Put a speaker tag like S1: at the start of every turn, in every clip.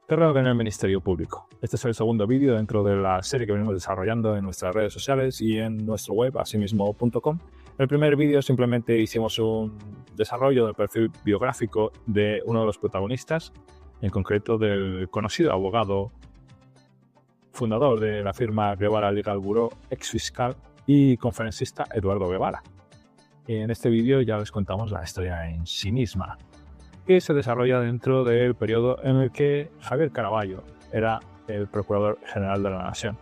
S1: Terror en el Ministerio Público. Este es el segundo vídeo dentro de la serie que venimos desarrollando en nuestras redes sociales y en nuestro web, asimismo.com. En el primer vídeo simplemente hicimos un desarrollo del perfil biográfico de uno de los protagonistas, en concreto del conocido abogado fundador de la firma Guevara Legal Bureau, ex fiscal y conferencista Eduardo Guevara. En este vídeo ya les contamos la historia en sí misma, que se desarrolla dentro del periodo en el que Javier Caraballo era el Procurador General de la Nación.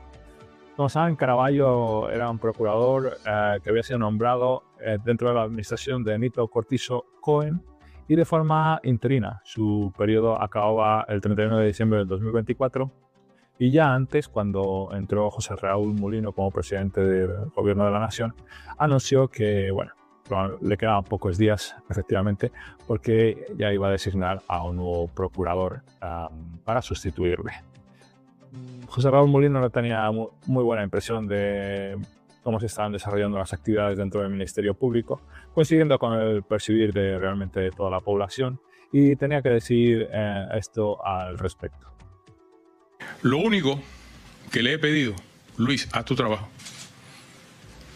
S1: Como saben, Caraballo era un procurador que había sido nombrado dentro de la administración de Nito Cortizo Cohen y de forma interina. Su periodo acababa el 31 de diciembre del 2024 y ya antes, cuando entró José Raúl Mulino como presidente del Gobierno de la Nación, anunció que, bueno, le quedaban pocos días, efectivamente, porque ya iba a designar a un nuevo procurador para sustituirle. José Raúl Mulino no tenía muy buena impresión de cómo se estaban desarrollando las actividades dentro del Ministerio Público, coincidiendo con el percibir de realmente toda la población, y tenía que decir esto al respecto.
S2: Lo único que le he pedido, Luis, haz tu trabajo.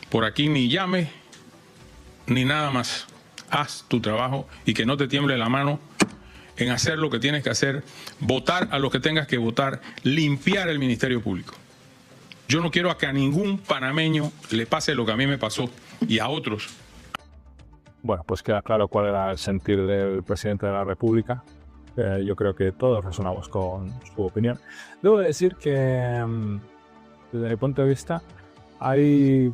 S2: Por aquí ni llames ni nada más. Haz tu trabajo y que no te tiemble la mano en hacer lo que tienes que hacer, votar a los que tengas que votar, limpiar el Ministerio Público. Yo no quiero que a ningún panameño le pase lo que a mí me pasó y a otros.
S1: Bueno, pues queda claro cuál era el sentir del presidente de la República. Yo creo que todos resonamos con su opinión. Debo decir que, desde mi punto de vista, hay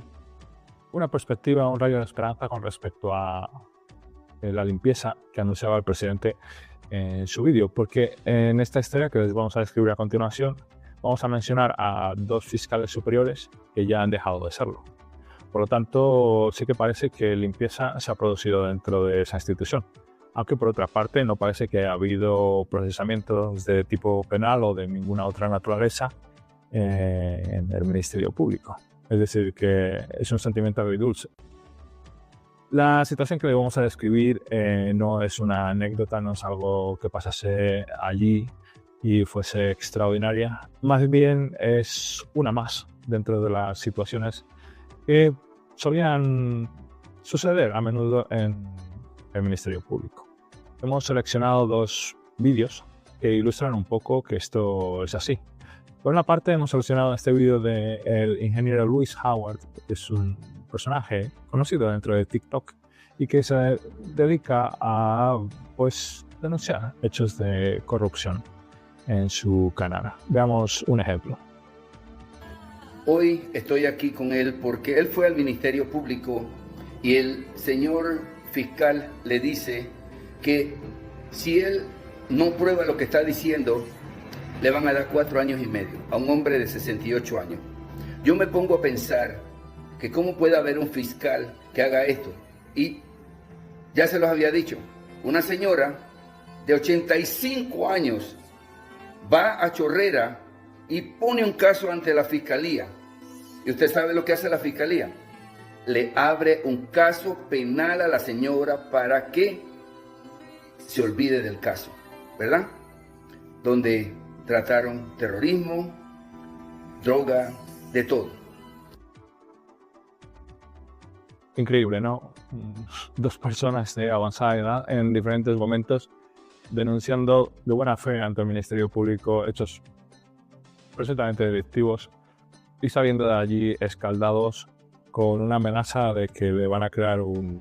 S1: una perspectiva, un rayo de esperanza con respecto a la limpieza que anunciaba el presidente en su vídeo, porque en esta historia que les vamos a describir a continuación, vamos a mencionar a dos fiscales superiores que ya han dejado de serlo. Por lo tanto, sí que parece que limpieza se ha producido dentro de esa institución. Aunque por otra parte no parece que haya habido procesamientos de tipo penal o de ninguna otra naturaleza en el Ministerio Público. Es decir, que es un sentimiento agridulce. La situación que le vamos a describir no es una anécdota, no es algo que pasase allí y fuese extraordinaria. Más bien es una más dentro de las situaciones que solían suceder a menudo en el Ministerio Público. Hemos seleccionado dos vídeos que ilustran un poco que esto es así. Por una parte, hemos seleccionado este vídeo del ingeniero Luis Howard, que es un personaje conocido dentro de TikTok y que se dedica a denunciar hechos de corrupción en su canal. Veamos un ejemplo.
S3: Hoy estoy aquí con él porque él fue al Ministerio Público y el señor fiscal le dice que si él no prueba lo que está diciendo, le van a dar 4 años y medio a un hombre de 68 años. Yo me pongo a pensar que cómo puede haber un fiscal que haga esto. Y ya se los había dicho, una señora de 85 años va a Chorrera y pone un caso ante la fiscalía. ¿Y usted sabe lo que hace la fiscalía? Le abre un caso penal a la señora para que se olvide del caso, ¿verdad? Donde trataron terrorismo, droga, de todo.
S1: Increíble, ¿no? Dos personas de avanzada edad en diferentes momentos denunciando de buena fe ante el Ministerio Público hechos presuntamente delictivos y saliendo de allí escaldados con una amenaza de que le van a crear un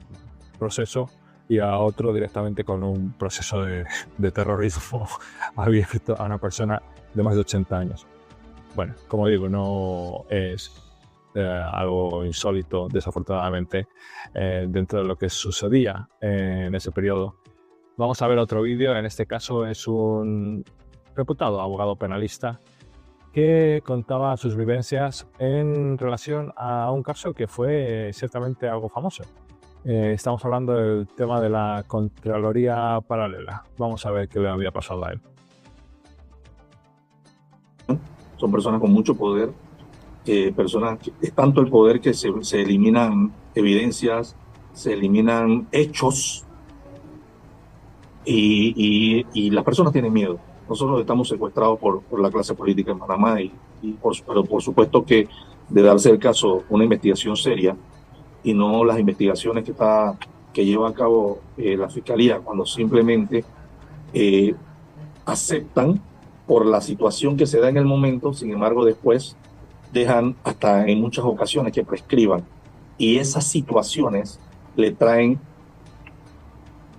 S1: proceso y a otro directamente con un proceso de terrorismo abierto a una persona de más de 80 años. Bueno, como digo, no es algo insólito, desafortunadamente, dentro de lo que sucedía en ese periodo. Vamos a ver otro vídeo. En este caso es un reputado abogado penalista que contaba sus vivencias en relación a un caso que fue ciertamente algo famoso. Estamos hablando del tema de la Contraloría Paralela. Vamos a ver qué le había pasado a él.
S4: Son personas con mucho poder, personas que es tanto el poder que se eliminan evidencias, se eliminan hechos y las personas tienen miedo. nosotros estamos secuestrados por la clase política en Panamá pero por supuesto que de darse el caso una investigación seria y no las investigaciones que lleva a cabo la Fiscalía cuando simplemente aceptan por la situación que se da en el momento, sin embargo después dejan hasta en muchas ocasiones que prescriban, y esas situaciones le traen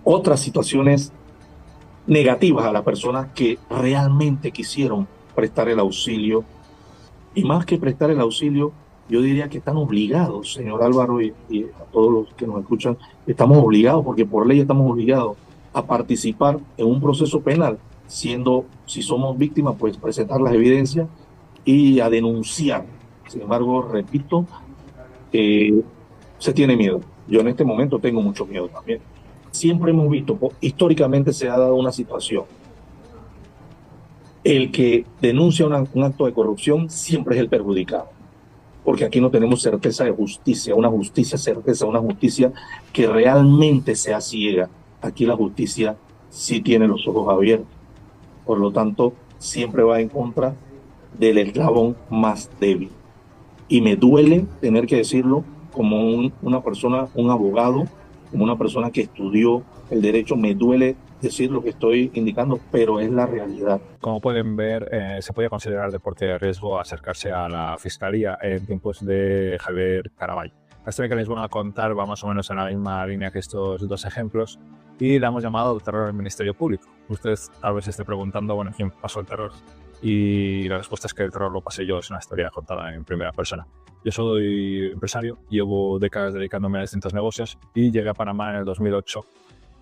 S4: otras situaciones negativas a las personas que realmente quisieron prestar el auxilio, y más que prestar el auxilio, yo diría que están obligados, señor Álvaro, y a todos los que nos escuchan, estamos obligados, porque por ley estamos obligados a participar en un proceso penal, si somos víctimas, pues presentar las evidencias y a denunciar. Sin embargo, repito, se tiene miedo. Yo en este momento tengo mucho miedo también. Siempre hemos visto, históricamente se ha dado una situación. El que denuncia un acto de corrupción siempre es el perjudicado, porque aquí no tenemos certeza de justicia, una justicia que realmente sea ciega. Aquí la justicia sí tiene los ojos abiertos. Por lo tanto, siempre va en contra del eslabón más débil. Y me duele tener que decirlo como una persona, un abogado, como una persona que estudió el derecho, me duele decir lo que estoy indicando, pero es la realidad.
S1: Como pueden ver, se podía considerar deporte de riesgo acercarse a la Fiscalía en tiempos de Javier Caraballo. La historia que les voy a contar va más o menos en la misma línea que estos dos ejemplos y la hemos llamado terror del Ministerio Público. Ustedes tal vez se esté preguntando, bueno, ¿quién pasó el terror? Y la respuesta es que el terror lo pasé yo, es una historia contada en primera persona. Yo soy empresario, llevo décadas dedicándome a distintos negocios y llegué a Panamá en el 2008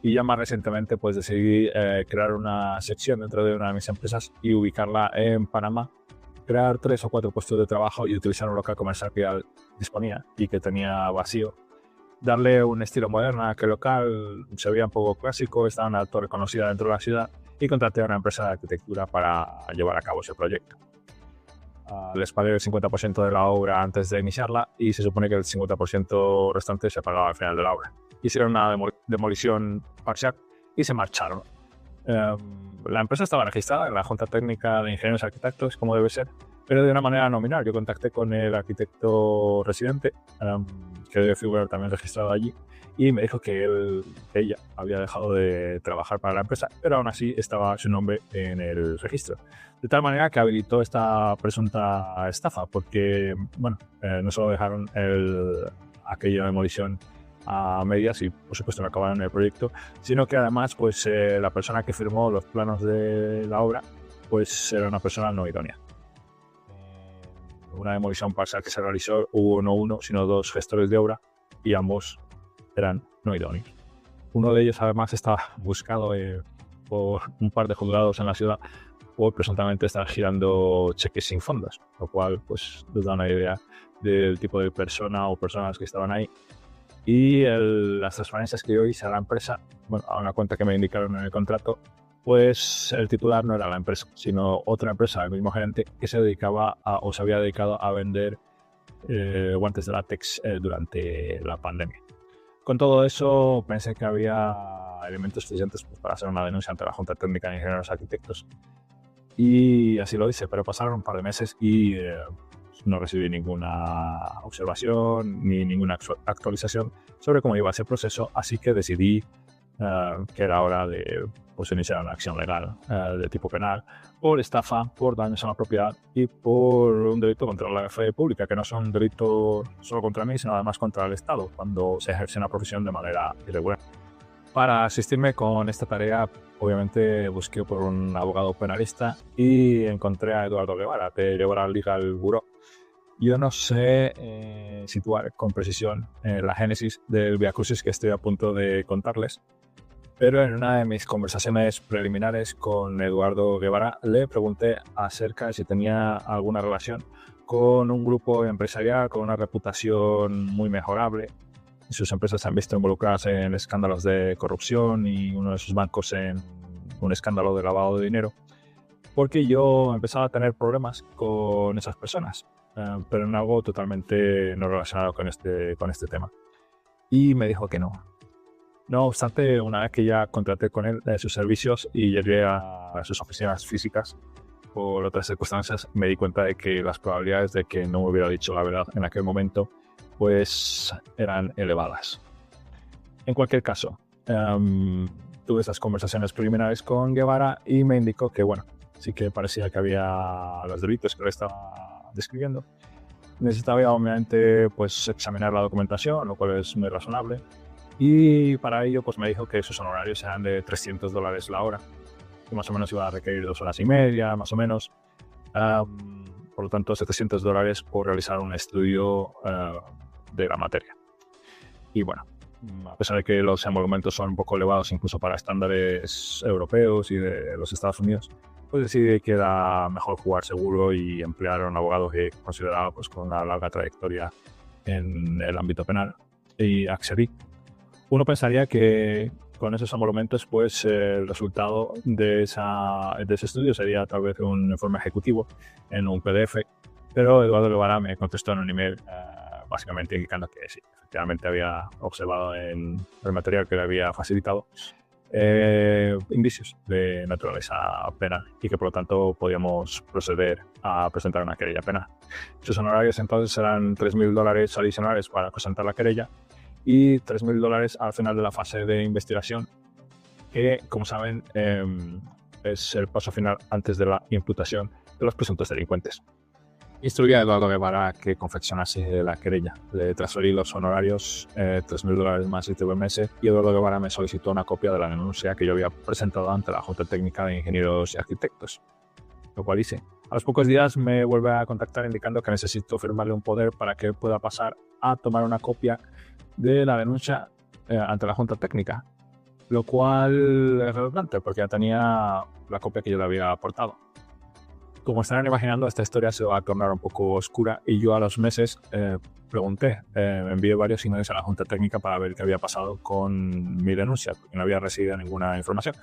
S1: y ya más recientemente pues decidí crear una sección dentro de una de mis empresas y ubicarla en Panamá, crear 3 o 4 puestos de trabajo y utilizar un local comercial que ya disponía y que tenía vacío. Darle un estilo moderno a aquel local, se veía un poco clásico, estaba en una torre conocida dentro de la ciudad y contraté a una empresa de arquitectura para llevar a cabo ese proyecto. Les pagué el 50% de la obra antes de iniciarla y se supone que el 50% restante se pagaba al final de la obra. Hicieron una demolición parcial y se marcharon. La empresa estaba registrada en la Junta Técnica de Ingenieros y Arquitectos, como debe ser, pero de una manera nominal. Yo contacté con el arquitecto residente, que debe figurar también registrado allí, y me dijo que ella había dejado de trabajar para la empresa, pero aún así estaba su nombre en el registro. De tal manera que habilitó esta presunta estafa, porque, bueno, no solo dejaron aquella demolición a medias y, por supuesto, no acabaron el proyecto, sino que además, pues, la persona que firmó los planos de la obra, pues, era una persona no idónea. Una demolición parcial que se realizó, hubo no uno, sino 2 gestores de obra y ambos eran no idóneos. Uno de ellos, además, estaba buscado por un par de juzgados en la ciudad por presuntamente estar girando cheques sin fondos, lo cual, pues, nos da una idea del tipo de persona o personas que estaban ahí. Y las transferencias que yo hice a la empresa, bueno, a una cuenta que me indicaron en el contrato, pues el titular no era la empresa, sino otra empresa, el mismo gerente, que se dedicaba o se había dedicado a vender guantes de látex durante la pandemia. Con todo eso, pensé que había elementos suficientes pues, para hacer una denuncia ante la Junta Técnica de Ingenieros Arquitectos. Y así lo hice, pero pasaron un par de meses y no recibí ninguna observación ni ninguna actualización sobre cómo iba ese proceso, así que decidí que era hora de pues, iniciar una acción legal de tipo penal por estafa, por daños a la propiedad y por un delito contra la fe pública, que no son un delito solo contra mí, sino además contra el Estado, cuando se ejerce una profesión de manera irregular. Para asistirme con esta tarea, obviamente busqué por un abogado penalista y encontré a Eduardo Guevara, de Guevara Legal Bureau. Yo no sé situar con precisión la génesis del viacrucis que estoy a punto de contarles, pero en una de mis conversaciones preliminares con Eduardo Guevara le pregunté acerca de si tenía alguna relación con un grupo empresarial con una reputación muy mejorable. Sus empresas se han visto involucradas en escándalos de corrupción y uno de sus bancos en un escándalo de lavado de dinero, porque yo empezaba a tener problemas con esas personas, pero en algo totalmente no relacionado con este tema. Y me dijo que no. No obstante, una vez que ya contraté con él sus servicios y llegué a sus oficinas físicas, por otras circunstancias, me di cuenta de que las probabilidades de que no me hubiera dicho la verdad en aquel momento, pues eran elevadas. En cualquier caso, tuve esas conversaciones preliminares con Guevara y me indicó que, bueno, sí que parecía que había los delitos que le estaba describiendo. Necesitaba obviamente pues examinar la documentación, lo cual es muy razonable. Y para ello pues me dijo que sus honorarios eran de $300 la hora. Que más o menos iba a requerir 2 horas y media, más o menos. Por lo tanto, $700 por realizar un estudio de la materia. Y bueno, a pesar de que los emolumentos son un poco elevados incluso para estándares europeos y de los Estados Unidos, pues decidí que era mejor jugar seguro y emplear a un abogado que consideraba pues, con una larga trayectoria en el ámbito penal. Y accedí. Uno pensaría que con esos emolumentos, pues el resultado de ese estudio sería tal vez un informe ejecutivo en un PDF, pero Eduardo Guevara me contestó en un email básicamente indicando que sí, efectivamente había observado en el material que le había facilitado indicios de naturaleza penal y que por lo tanto podíamos proceder a presentar una querella penal. Sus honorarios entonces serán $3.000 adicionales para presentar la querella y $3.000 al final de la fase de investigación, que, como saben, es el paso final antes de la imputación de los presuntos delincuentes. Instruí a Eduardo Guevara que confeccionase la querella. Le transferí los honorarios, $3.000 más ITV-MS, y Eduardo Guevara me solicitó una copia de la denuncia que yo había presentado ante la Junta Técnica de Ingenieros y Arquitectos, lo cual hice. A los pocos días me vuelve a contactar indicando que necesito firmarle un poder para que pueda pasar a tomar una copia de la denuncia ante la Junta Técnica, lo cual es redundante porque ya tenía la copia que yo le había aportado. Como estarán imaginando, esta historia se va a tornar un poco oscura y yo a los meses pregunté, envié varios emails a la Junta Técnica para ver qué había pasado con mi denuncia, porque no había recibido ninguna información.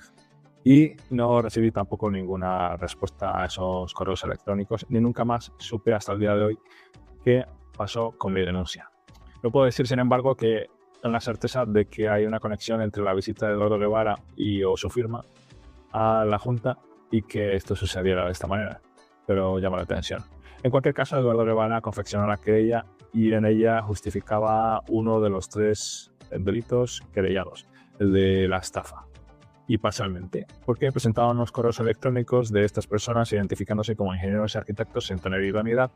S1: Y no recibí tampoco ninguna respuesta a esos correos electrónicos, ni nunca más supe hasta el día de hoy qué pasó con mi denuncia. No puedo decir, sin embargo, que tengo la certeza de que hay una conexión entre la visita de Eduardo Guevara o su firma a la Junta y que esto sucediera de esta manera, pero llama la atención. En cualquier caso, Eduardo Guevara confeccionó la querella y en ella justificaba uno de los 3 delitos querellados, el de la estafa. Y parcialmente, porque presentaba unos correos electrónicos de estas personas identificándose como ingenieros y arquitectos sin tener idoneidad,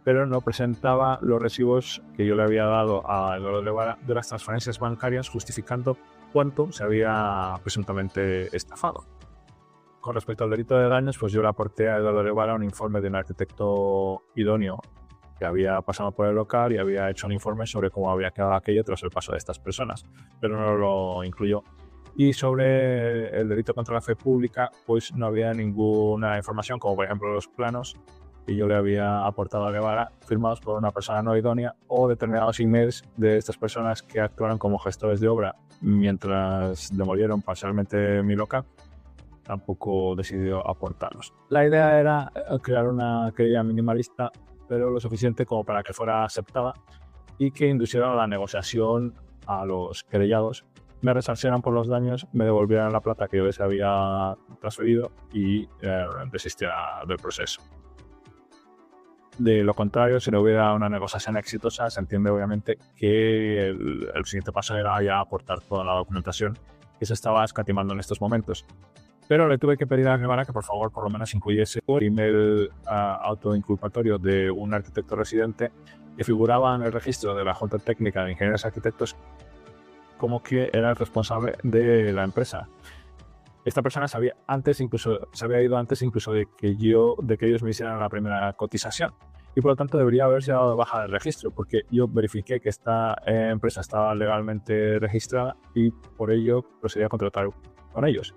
S1: pero no presentaba los recibos que yo le había dado a Eduardo Guevara de las transferencias bancarias justificando cuánto se había presuntamente estafado. Con respecto al delito de daños, pues yo le aporté a Eduardo Guevara un informe de un arquitecto idóneo que había pasado por el local y había hecho un informe sobre cómo había quedado aquello tras el paso de estas personas, pero no lo incluyó. Y sobre el delito contra la fe pública, pues no había ninguna información, como por ejemplo los planos que yo le había aportado a Guevara, firmados por una persona no idónea, o determinados emails de estas personas que actuaron como gestores de obra mientras demolieron parcialmente mi local. Tampoco decidió aportarlos. La idea era crear una querella minimalista, pero lo suficiente como para que fuera aceptada y que induciera la negociación a los querellados, me resarcieran por los daños, me devolvieran la plata que yo les había transferido y desistiera del proceso. De lo contrario, si no hubiera una negociación exitosa, se entiende obviamente que el siguiente paso era ya aportar toda la documentación que se estaba escatimando en estos momentos. Pero le tuve que pedir a Guevara que por favor por lo menos incluyese el email autoinculpatorio de un arquitecto residente que figuraba en el registro de la Junta Técnica de Ingenieros y Arquitectos como que era el responsable de la empresa. Esta persona se había ido antes incluso de que ellos me hicieran la primera cotización y por lo tanto debería haberse dado de baja del registro porque yo verifiqué que esta empresa estaba legalmente registrada y por ello procedí a contratar con ellos.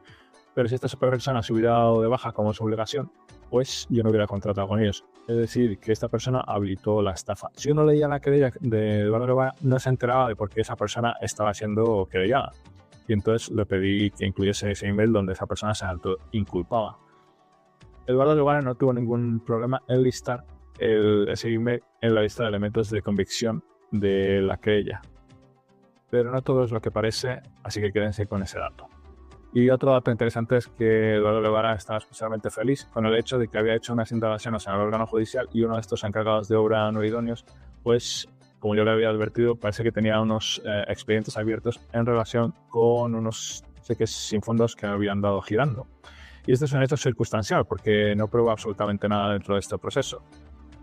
S1: Pero si esta persona se hubiera dado de baja como su obligación, pues yo no hubiera contratado con ellos. Es decir, que esta persona habilitó la estafa. Si uno leía la querella de Eduardo Guevara, no se enteraba de por qué esa persona estaba siendo querellada. Y entonces le pedí que incluyese ese email donde esa persona se autoinculpaba. Eduardo Guevara no tuvo ningún problema en listar ese email en la lista de elementos de convicción de la querella. pero no todo es lo que parece, así que quédense con ese dato. Y otro dato interesante es que Eduardo Guevara estaba especialmente feliz con el hecho de que había hecho unas indagaciones en el órgano judicial y uno de estos encargados de obra no idóneos, pues, como yo le había advertido, parece que tenía unos expedientes abiertos en relación con unos cheques sin fondos que habían dado girando. Y este es un hecho circunstancial porque no prueba absolutamente nada dentro de este proceso.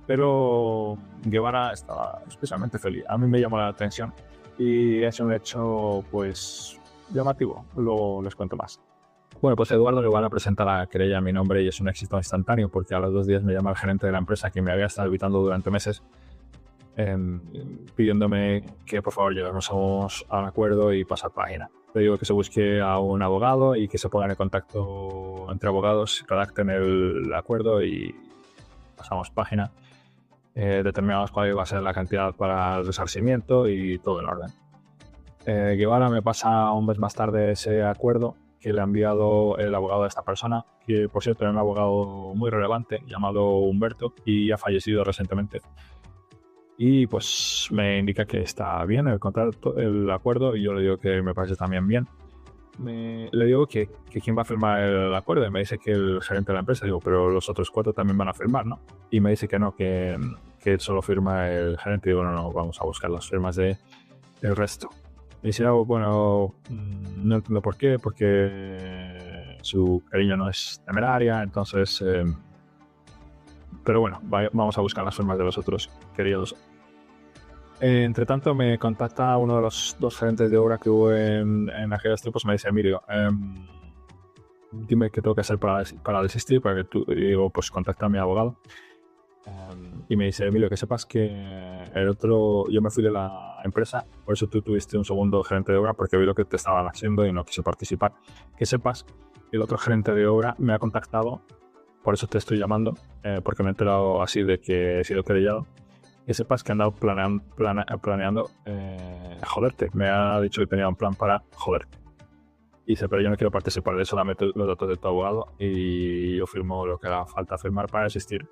S1: Pero Guevara estaba especialmente feliz. A mí me llamó la atención y es un hecho, pues, llamativo. Luego les cuento más. Bueno, pues Eduardo Guevara presenta la querella a mi nombre y es un éxito instantáneo porque a los 2 días me llama el gerente de la empresa que me había estado evitando durante meses, pidiéndome que por favor lleguemos a un acuerdo y pasar página. Le digo que se busque a un abogado y que se pongan en contacto entre abogados, redacten el acuerdo y pasamos página. Determinamos cuál iba a ser la cantidad para el resarcimiento y todo en orden. Guevara me pasa un mes más tarde ese acuerdo que le ha enviado el abogado de esta persona, que por cierto era un abogado muy relevante llamado Humberto y ha fallecido recientemente. Y pues me indica que está bien el contrato, el acuerdo, y yo le digo que me parece también bien. Le digo que quién va a firmar el acuerdo y me dice que el gerente de la empresa. Digo, pero los otros 4 también van a firmar, ¿no? Y me dice que no, que solo firma el gerente. Digo, no, vamos a buscar las firmas del resto. Me dice, bueno, no entiendo por qué, porque su cariño no es temeraria, entonces... pero bueno, vamos a buscar las firmas de los otros queridos. Entre tanto, me contacta uno de los 2 gerentes de obra que hubo en aquellos tiempos. Me dice, Emilio, dime qué tengo que hacer para desistir, para que tú... Y digo, pues contacta a mi abogado. Y me dice, Emilio, que sepas que yo me fui de la empresa, por eso tú tuviste un segundo gerente de obra, porque vi lo que te estaban haciendo y no quise participar. Que sepas que el otro gerente de obra me ha contactado, por eso te estoy llamando, porque me he enterado así de que he sido querellado. Que sepas que he andado planeando joderte. Me ha dicho que tenía un plan para joderte. Y dice, pero yo no quiero participar de eso, dame los datos de tu abogado y yo firmo lo que haga falta firmar para desistir.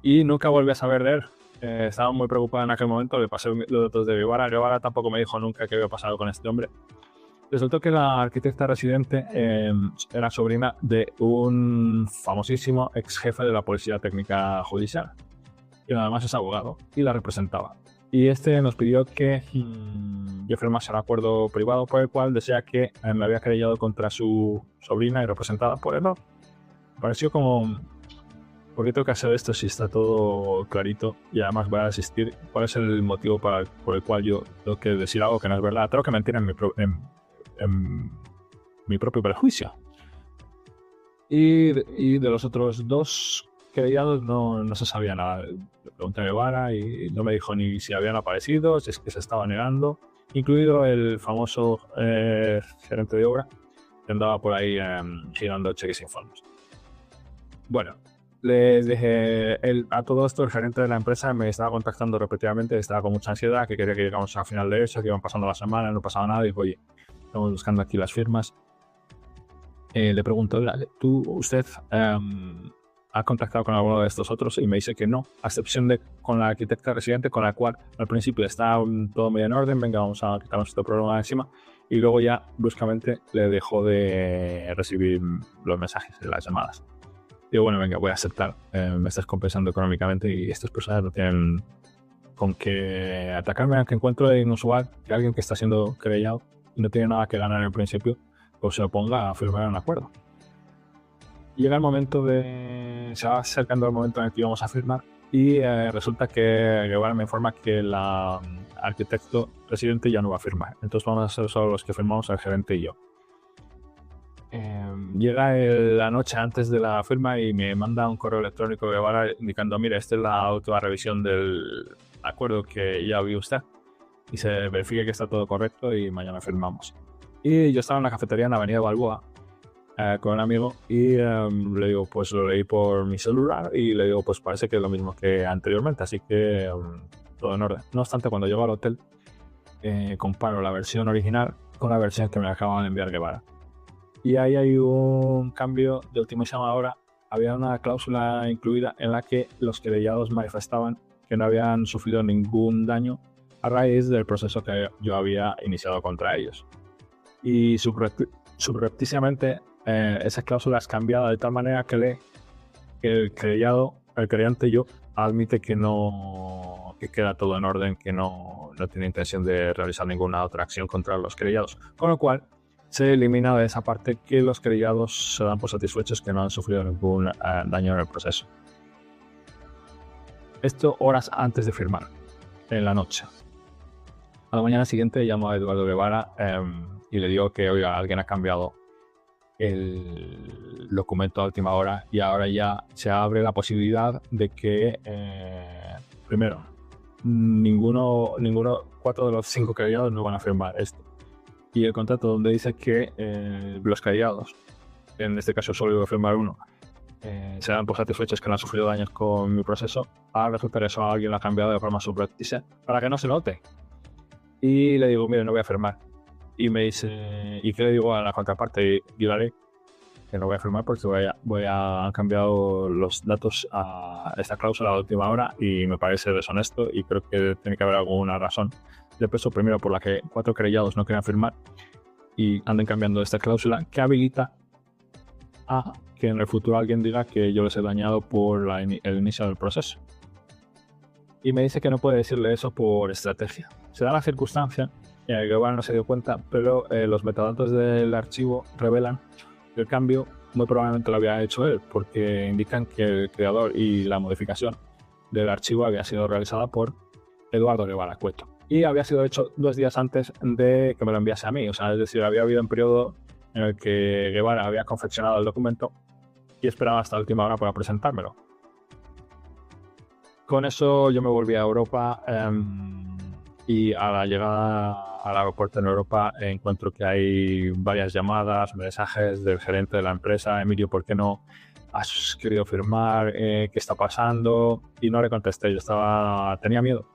S1: Y nunca volví a saber de él. Estaba muy preocupado en aquel momento, le pasé los datos de Guevara. Guevara tampoco me dijo nunca qué había pasado con este hombre. Resultó que la arquitecta residente era sobrina de un famosísimo ex jefe de la Policía Técnica Judicial. Y además es abogado y la representaba. Y este nos pidió que yo firmase un acuerdo privado por el cual decía que me había querellado contra su sobrina y representada por él. Me pareció como... ¿Por qué tengo que hacer esto si está todo clarito y además voy a desistir? ¿Cuál es el motivo por el cual yo tengo que decir algo que no es verdad? Tengo que mentir en mi propio perjuicio. Y de los otros 2 querellados no se sabía nada. Le pregunté a Guevara y no me dijo ni si habían aparecido, si es que se estaba negando, incluido el famoso gerente de obra que andaba por ahí girando cheques sin fondos. Bueno, les dije, a todo esto el gerente de la empresa me estaba contactando repetidamente, estaba con mucha ansiedad, que quería que llegamos al final de eso, que iban pasando las semanas, no pasaba nada, y dijo, oye, estamos buscando aquí las firmas. Le pregunto, ¿usted ha contactado con alguno de estos otros? Y me dice que no, a excepción de con la arquitecta residente, con la cual al principio está todo medio en orden, venga, vamos a quitarnos este problema de encima, y luego ya bruscamente le dejó de recibir los mensajes de las llamadas. Digo, bueno, venga, voy a aceptar, me estás compensando económicamente y estas personas no tienen con qué atacarme, aunque encuentro inusual que alguien que está siendo querellado y no tiene nada que ganar en el principio, pues se oponga a firmar un acuerdo. Llega el momento se va acercando el momento en el que íbamos a firmar y resulta que Guevara me informa que la arquitecto residente ya no va a firmar, entonces vamos a ser solo los que firmamos, el gerente y yo. Llega la noche antes de la firma y me manda un correo electrónico de Guevara indicando, mira, esta es la última revisión del acuerdo que ya vio usted y se verifica que está todo correcto y mañana firmamos. Y yo estaba en la cafetería en la avenida Balboa con un amigo y le digo, pues lo leí por mi celular y le digo, pues parece que es lo mismo que anteriormente, así que todo en orden. No obstante, cuando llego al hotel comparo la versión original con la versión que me acaban de enviar Guevara. Y ahí hay un cambio de ultimísima hora. Había una cláusula incluida en la que los querellados manifestaban que no habían sufrido ningún daño a raíz del proceso que yo había iniciado contra ellos. Y subrepticiamente esas cláusulas cambiadas de tal manera que el creyente yo admite que queda todo en orden, que no tiene intención de realizar ninguna otra acción contra los querellados, con lo cual se elimina de esa parte que los querellados se dan por satisfechos, que no han sufrido ningún daño en el proceso. Esto horas antes de firmar, en la noche. A la mañana siguiente llamo a Eduardo Guevara y le digo que, oiga, alguien ha cambiado el documento a última hora y ahora ya se abre la posibilidad de que, primero, cuatro de los 5 querellados no van a firmar esto. Y el contrato donde dice que los querellados, en este caso solo voy a firmar uno, se dan por satisfechos que no han sufrido daños con mi proceso. Ahora resulta que eso alguien lo ha cambiado de forma subrepticia para que no se note. Y le digo, mire, no voy a firmar. Y me dice, ¿y qué le digo a la contraparte? Y yo haré que no voy a firmar porque han cambiado los datos a esta cláusula a última hora y me parece deshonesto y creo que tiene que haber alguna razón de peso, primero por la que 4 querellados no quieran firmar y anden cambiando esta cláusula que habilita a que en el futuro alguien diga que yo les he dañado por el inicio del proceso. Y me dice que no puede decirle eso por estrategia. Se da la circunstancia, Guevara no se dio cuenta, pero los metadatos del archivo revelan que el cambio muy probablemente lo había hecho él, porque indican que el creador y la modificación del archivo había sido realizada por Eduardo Guevara Cueto. Y había sido hecho 2 días antes de que me lo enviase a mí. O sea, es decir, había habido un periodo en el que Guevara había confeccionado el documento y esperaba hasta la última hora para presentármelo. Con eso yo me volví a Europa y a la llegada al aeropuerto en Europa encuentro que hay varias llamadas, mensajes del gerente de la empresa. Emilio, ¿por qué no has querido firmar? ¿Qué está pasando? Y no le contesté, tenía miedo.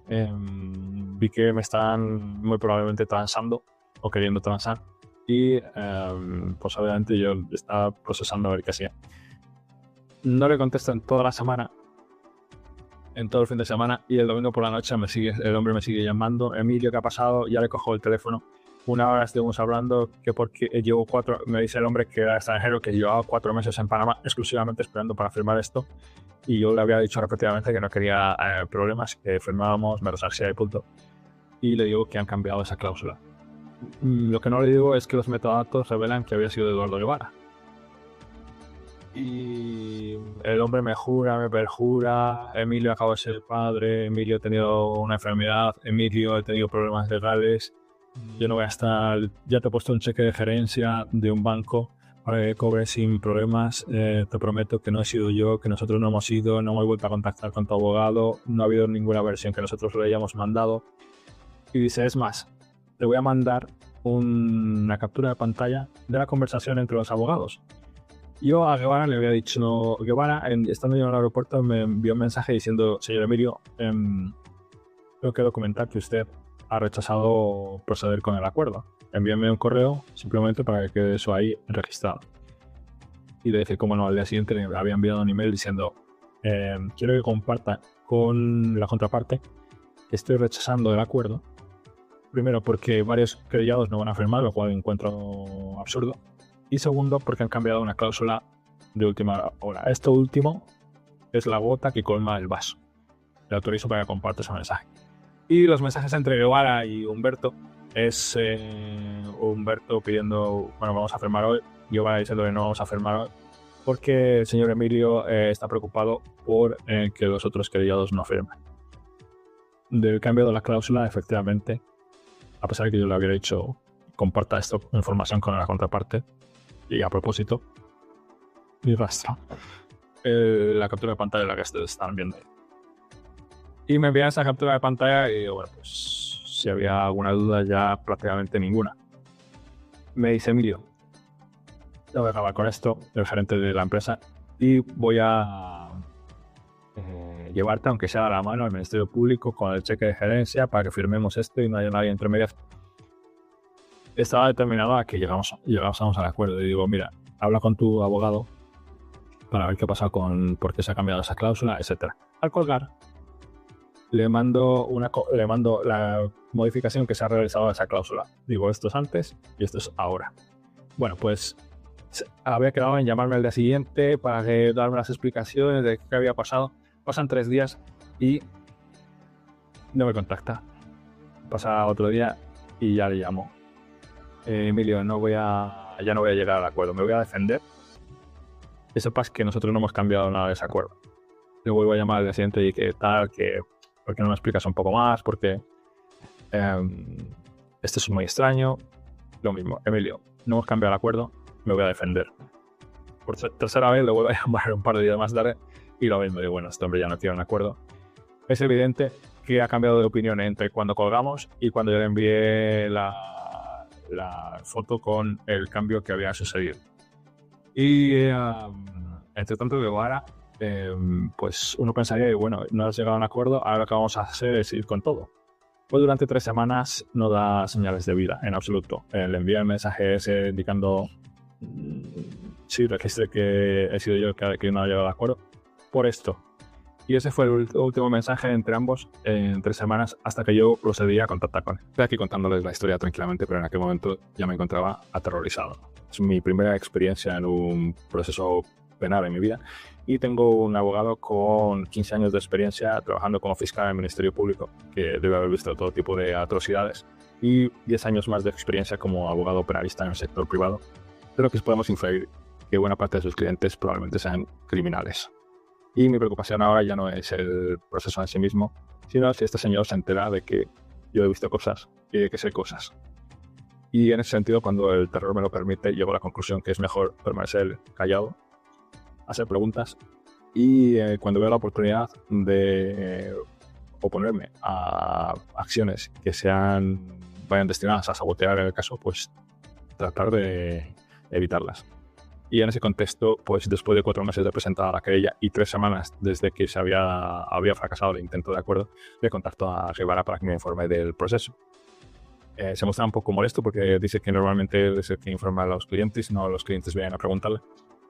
S1: Vi que me estaban muy probablemente transando o queriendo transar y pues obviamente yo estaba procesando a ver qué hacía. No le contesto en toda la semana, en todo el fin de semana, y el domingo por la noche el hombre me sigue llamando. Emilio, ¿qué ha pasado? Ya le cojo el teléfono. 1 hora estuvimos hablando que porque llevo 4, me dice el hombre que era extranjero, que llevaba 4 meses en Panamá exclusivamente esperando para firmar esto, y yo le había dicho repetidamente que no quería problemas, que firmábamos, me resarcía y punto. Y le digo que han cambiado esa cláusula. Lo que no le digo es que los metadatos revelan que había sido Eduardo Guevara. Y el hombre me jura, me perjura, Emilio acaba de ser padre, Emilio ha tenido una enfermedad, Emilio ha tenido problemas legales, yo no voy a estar, ya te he puesto un cheque de gerencia de un banco para que cobres sin problemas, te prometo que no he sido yo, que nosotros no hemos ido, no me he vuelto a contactar con tu abogado, no ha habido ninguna versión que nosotros le hayamos mandado. Y dice, es más, te voy a mandar una captura de pantalla de la conversación entre los abogados. Yo a Guevara le había dicho, Guevara, estando yo en el aeropuerto, me envió un mensaje diciendo, señor Emilio, tengo que documentar que usted ha rechazado proceder con el acuerdo. Envíame un correo simplemente para que quede eso ahí registrado. Y le dije, cómo no, al día siguiente le había enviado un email diciendo, quiero que comparta con la contraparte que estoy rechazando el acuerdo. Primero, porque varios querellados no van a firmar, lo cual encuentro absurdo. Y segundo, porque han cambiado una cláusula de última hora. Esto último es la gota que colma el vaso. Le autorizo para que comparte ese mensaje. Y los mensajes entre Guevara y Humberto es Humberto pidiendo, bueno, vamos a firmar hoy. Guevara diciendo que no vamos a firmar hoy porque el señor Emilio está preocupado por que los otros querellados no firmen. Del cambio de la cláusula, efectivamente, a pesar de que yo le había dicho comparta esta información con la contraparte, y a propósito, mi rastro, la captura de pantalla de la que ustedes están viendo. Y me envían esa captura de pantalla y digo, bueno, pues si había alguna duda, ya prácticamente ninguna. Me dice Emilio, ya voy a acabar con esto, el gerente de la empresa, y voy a llevarte, aunque sea a la mano, al Ministerio Público con el cheque de gerencia para que firmemos esto y no haya nadie entre medias. Estaba determinado a que llegásemos al acuerdo. Y digo, mira, habla con tu abogado para ver qué pasa por qué se ha cambiado esa cláusula, etc. Al colgar, le mando la modificación que se ha realizado a esa cláusula. Digo, esto es antes y esto es ahora. Bueno, pues había quedado en llamarme al día siguiente para darme las explicaciones de qué había pasado. Pasan 3 días y no me contacta. Pasa otro día y ya le llamo. Emilio, ya no voy a llegar al acuerdo, me voy a defender. Que sepas que nosotros no hemos cambiado nada de ese acuerdo. Le vuelvo a llamar al día siguiente y que tal, ¿por qué no me explicas un poco más? Porque esto es muy extraño. Lo mismo, Emilio, no hemos cambiado el acuerdo, me voy a defender. Por tercera vez le vuelvo a llamar un par de días más tarde y lo mismo, digo, bueno, este hombre ya no quiere un acuerdo. Es evidente que ha cambiado de opinión entre cuando colgamos y cuando yo le envié la foto con el cambio que había sucedido. Y entre tanto, Guevara, pues uno pensaría, bueno, no has llegado a un acuerdo, ahora lo que vamos a hacer es ir con todo. Pues durante 3 semanas no da señales de vida en absoluto. Le envía el mensaje ese indicando, sí, registre que he sido yo que no ha llegado a acuerdo por esto. Y ese fue el último mensaje entre ambos en 3 semanas hasta que yo procedí a contactar con él. Estoy aquí contándoles la historia tranquilamente, pero en aquel momento ya me encontraba aterrorizado. Es mi primera experiencia en un proceso penal en mi vida y tengo un abogado con 15 años de experiencia trabajando como fiscal en el Ministerio Público, que debe haber visto todo tipo de atrocidades, y 10 años más de experiencia como abogado penalista en el sector privado, de lo que podemos inferir que buena parte de sus clientes probablemente sean criminales. Y mi preocupación ahora ya no es el proceso en sí mismo, sino si este señor se entera de que yo he visto cosas y de que sé cosas. Y en ese sentido, cuando el terror me lo permite, llego a la conclusión que es mejor permanecer callado, hacer preguntas, y cuando veo la oportunidad de oponerme a acciones que vayan destinadas a sabotear el caso, pues tratar de evitarlas. Y en ese contexto, pues después de 4 meses de presentada la querella y 3 semanas desde que se había fracasado el intento de acuerdo, le contacto a Guevara para que me informe del proceso. Se muestra un poco molesto porque dice que normalmente él es el que informa a los clientes, no los clientes vienen a preguntarle.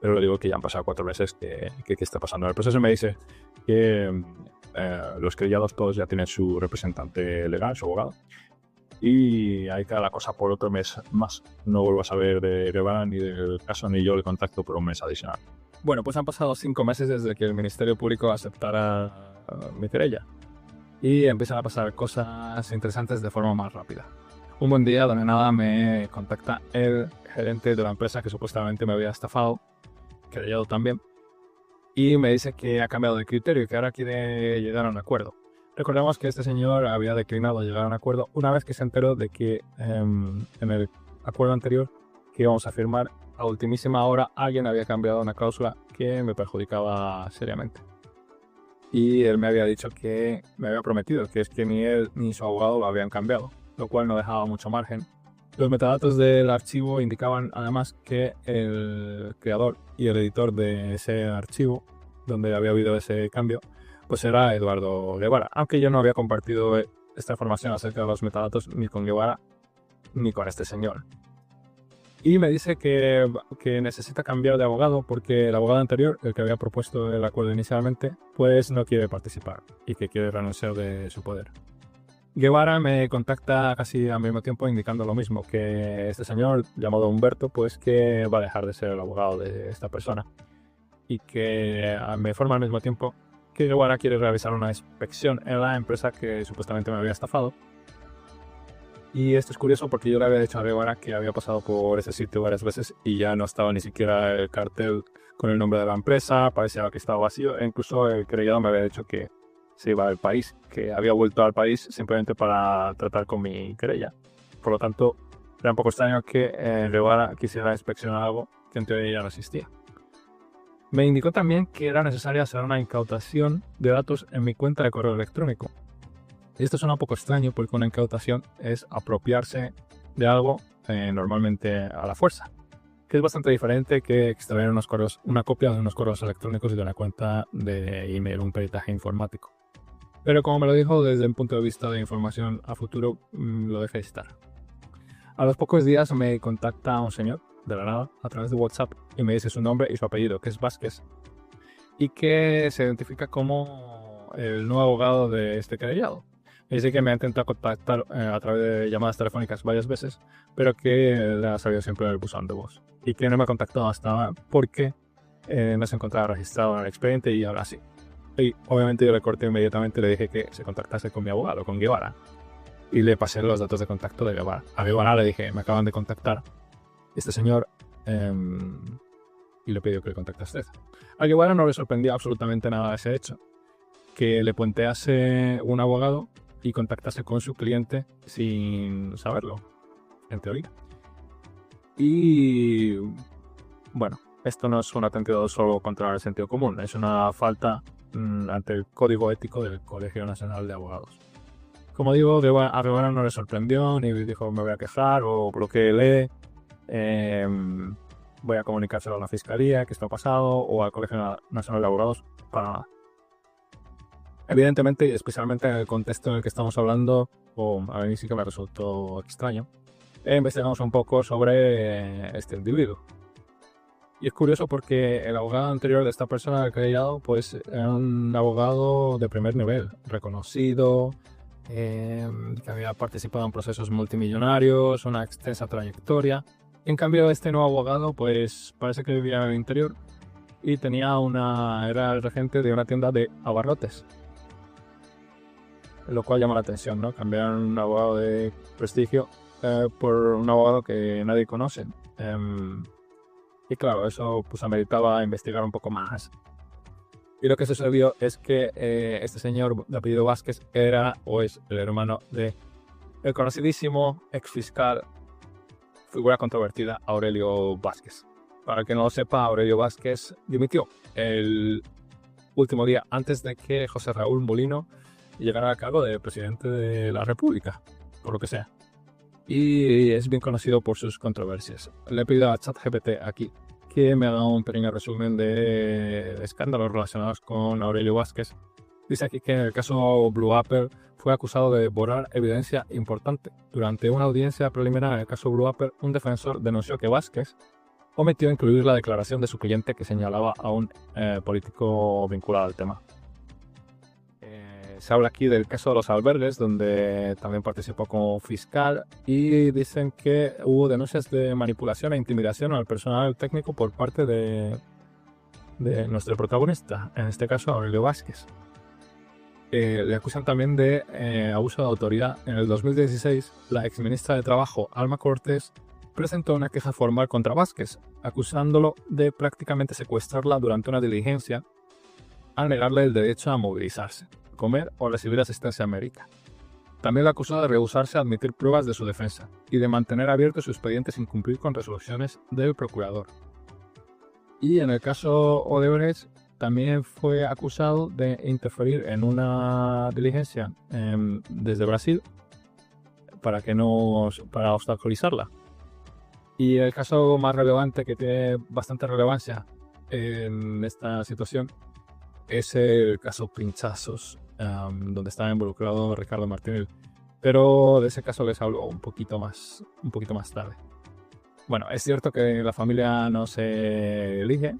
S1: Pero le digo que ya han pasado 4 meses, que está pasando. En el proceso me dice que los querellados todos ya tienen su representante legal, su abogado. Y ahí queda la cosa por otro mes más. No vuelvo a saber de Guevara ni del caso, ni yo le contacto por un mes adicional. Bueno, pues han pasado 5 meses desde que el Ministerio Público aceptara mi querella. Y empiezan a pasar cosas interesantes de forma más rápida. Un buen día, de nada, me contacta el gerente de la empresa que supuestamente me había estafado, querellado también, y me dice que ha cambiado de criterio y que ahora quiere llegar a un acuerdo. Recordemos que este señor había declinado llegar a un acuerdo una vez que se enteró de que en el acuerdo anterior que íbamos a firmar, a ultimísima hora alguien había cambiado una cláusula que me perjudicaba seriamente. Y él me había dicho que me había prometido que es que ni él ni su abogado lo habían cambiado, lo cual no dejaba mucho margen. Los metadatos del archivo indicaban además que el creador y el editor de ese archivo, donde había habido ese cambio, pues era Eduardo Guevara, aunque yo no había compartido esta información acerca de los metadatos ni con Guevara ni con este señor. Y me dice que necesita cambiar de abogado porque el abogado anterior, el que había propuesto el acuerdo inicialmente, pues no quiere participar y que quiere renunciar de su poder. Guevara me contacta casi al mismo tiempo indicando lo mismo, que este señor llamado Humberto, pues que va a dejar de ser el abogado de esta persona y que me informa al mismo tiempo que Guevara quiere realizar una inspección en la empresa que supuestamente me había estafado. Y esto es curioso porque yo le había dicho a Guevara que había pasado por ese sitio varias veces y ya no estaba ni siquiera el cartel con el nombre de la empresa, parecía que estaba vacío, e incluso el querellado me había dicho que se iba al país, que había vuelto al país simplemente para tratar con mi querella. Por lo tanto, era un poco extraño que Guevara quisiera inspeccionar algo que en teoría ya no existía. Me indicó también que era necesaria hacer una incautación de datos en mi cuenta de correo electrónico. Y esto suena un poco extraño porque una incautación es apropiarse de algo normalmente a la fuerza, que es bastante diferente que extraer una copia de unos correos electrónicos y de una cuenta de email, un peritaje informático. Pero como me lo dijo desde un punto de vista de información a futuro, lo dejé estar. A los pocos días me contacta un señor de la nada a través de WhatsApp y me dice su nombre y su apellido, que es Vázquez, y que se identifica como el nuevo abogado de este querellado. Dice que me ha intentado contactar a través de llamadas telefónicas varias veces, pero que le ha salido siempre en el buzón de voz. Y que no me ha contactado hasta ahora porque no se encontraba registrado en el expediente y ahora sí. Y obviamente yo le corté inmediatamente y le dije que se contactase con mi abogado, con Guevara. Y le pasé los datos de contacto de Guevara. A Guevara le dije, me acaban de contactar este señor y le pidió que le contactase. A Guevara no le sorprendía absolutamente nada ese hecho. Que le puentease un abogado y contactase con su cliente sin saberlo, en teoría. Y bueno, esto no es un atentado solo contra el sentido común, es una falta ante el código ético del Colegio Nacional de Abogados. Como digo, a Guevara no le sorprendió, ni dijo me voy a quejar o bloqueele, voy a comunicárselo a la Fiscalía que esto ha pasado o al Colegio Nacional de Abogados, para nada. Evidentemente, y especialmente en el contexto en el que estamos hablando, a mí sí que me resultó extraño, investigamos un poco sobre este individuo. Y es curioso porque el abogado anterior de esta persona, el querellado, pues era un abogado de primer nivel, reconocido, que había participado en procesos multimillonarios, una extensa trayectoria. Y en cambio, este nuevo abogado, pues parece que vivía en el interior y era el regente de una tienda de abarrotes. Lo cual llama la atención, ¿no? Cambiar un abogado de prestigio por un abogado que nadie conoce. Y claro, eso pues ameritaba investigar un poco más. Y lo que sucedió es que este señor de apellido Vázquez era o es el hermano de el conocidísimo exfiscal, figura controvertida, Aurelio Vázquez. Para el que no lo sepa, Aurelio Vázquez dimitió el último día antes de que José Raúl Mulino llegara al cargo de presidente de la República, por lo que sea. Y es bien conocido por sus controversias. Le he pedido a ChatGPT aquí que me haga un pequeño resumen de escándalos relacionados con Aurelio Vázquez. Dice aquí que en el caso Blue Apple fue acusado de borrar evidencia importante. Durante una audiencia preliminar en el caso Blue Apple, un defensor denunció que Vázquez omitió incluir la declaración de su cliente que señalaba a un político vinculado al tema. Se habla aquí del caso de los albergues, donde también participó como fiscal, y dicen que hubo denuncias de manipulación e intimidación al personal técnico por parte de nuestro protagonista, en este caso Aurelio Vázquez. Le acusan también de abuso de autoridad. En el 2016, la exministra de Trabajo, Alma Cortés, presentó una queja formal contra Vázquez, acusándolo de prácticamente secuestrarla durante una diligencia al negarle el derecho a movilizarse, comer o recibir asistencia médica. También la acusó de rehusarse a admitir pruebas de su defensa y de mantener abierto su expediente sin cumplir con resoluciones del procurador. Y en el caso Odebrecht también fue acusado de interferir en una diligencia desde Brasil para obstaculizarla. Y el caso más relevante, que tiene bastante relevancia en esta situación, es el caso Pinchazos, donde está involucrado Ricardo Martinelli. Pero de ese caso les hablo un poquito más tarde. Bueno, es cierto que la familia no se elige.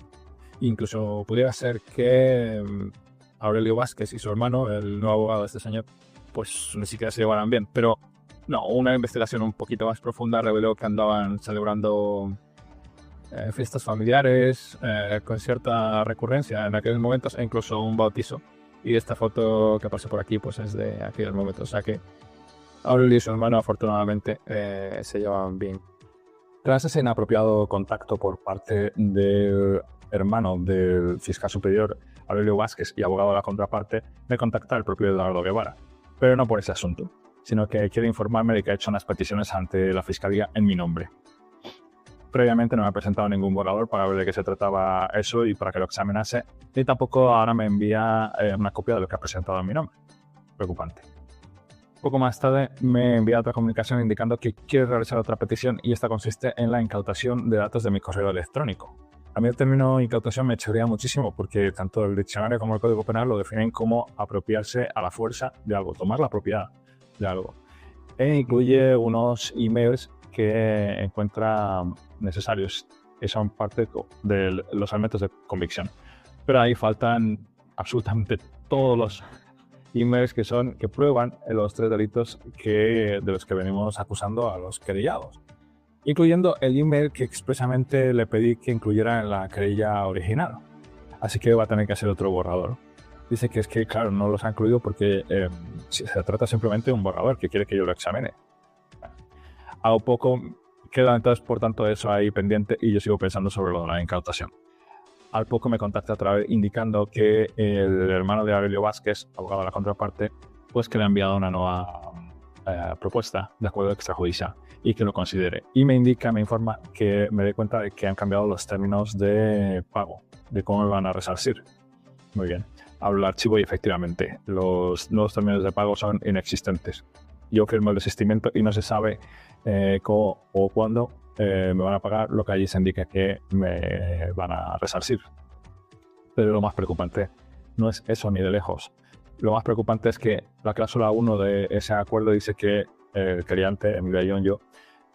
S1: Incluso pudiera ser que Aurelio Vázquez y su hermano, el nuevo abogado de este señor, pues ni siquiera se llevaran bien. Pero no, una investigación un poquito más profunda reveló que andaban celebrando fiestas familiares con cierta recurrencia en aquellos momentos, e incluso un bautizo. Y esta foto que pasó por aquí pues es de aquellos momentos. O sea que Aurelio y su hermano afortunadamente se llevaban bien. Tras ese inapropiado contacto por parte del hermano del fiscal superior Aurelio Vázquez y abogado de la contraparte, me contacta el propio Eduardo Guevara. Pero no por ese asunto, sino que quiere informarme de que ha hecho unas peticiones ante la Fiscalía en mi nombre. Previamente no me ha presentado ningún borrador para ver de qué se trataba eso y para que lo examinase, y tampoco ahora me envía una copia de lo que ha presentado en mi nombre. Preocupante. Poco más tarde me envía otra comunicación indicando que quiere realizar otra petición, y esta consiste en la incautación de datos de mi correo electrónico. A mí el término incautación me chirría muchísimo porque tanto el diccionario como el Código Penal lo definen como apropiarse a la fuerza de algo, tomar la propiedad de algo. E incluye unos emails que encuentra necesarios, que son parte de los elementos de convicción. Pero ahí faltan absolutamente todos los emails que prueban los 3 delitos de los que venimos acusando a los querellados, incluyendo el email que expresamente le pedí que incluyera en la querella original. Así que va a tener que hacer otro borrador. Dice que es que, claro, no los ha incluido porque se trata simplemente de un borrador que quiere que yo lo examine. Hago poco, queda entonces, por tanto, eso ahí pendiente y yo sigo pensando sobre lo de la incautación. Al poco me contacta otra vez indicando que el hermano de Aurelio Vázquez, abogado de la contraparte, pues que le ha enviado una nueva propuesta de acuerdo extrajudicial y que lo considere. Y me informa que me dé cuenta de que han cambiado los términos de pago, de cómo me van a resarcir. Muy bien. Hablo el archivo y efectivamente los nuevos términos de pago son inexistentes. Yo firmo el desistimiento y no se sabe cómo o cuándo me van a pagar lo que allí se indica que me van a resarcir. Pero lo más preocupante no es eso ni de lejos. Lo más preocupante es que la cláusula 1 de ese acuerdo dice que el querellante, Emilio Ayonjo,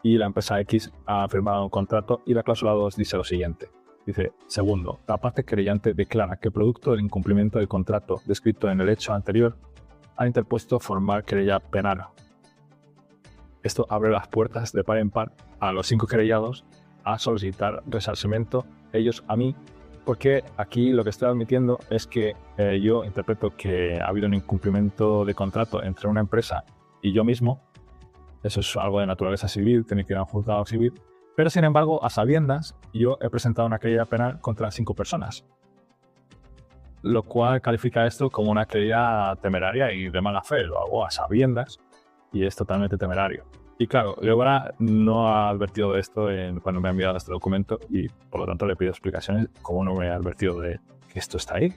S1: y la empresa X ha firmado un contrato, y la cláusula 2 dice lo siguiente. Dice, segundo, la parte querellante declara que producto del incumplimiento del contrato descrito en el hecho anterior ha interpuesto formal querella penal. Esto abre las puertas de par en par a los 5 querellados a solicitar resarcimiento, ellos a mí, porque aquí lo que estoy admitiendo es que yo interpreto que ha habido un incumplimiento de contrato entre una empresa y yo mismo. Eso es algo de naturaleza civil, tiene que ir a un juzgado civil. Pero sin embargo, a sabiendas, yo he presentado una querella penal contra 5 personas. Lo cual califica esto como una querella temeraria y de mala fe. Lo hago a sabiendas y es totalmente temerario. Y claro, Guevara no ha advertido de esto cuando me ha enviado este documento y por lo tanto le pido explicaciones cómo no me ha advertido de que esto está ahí.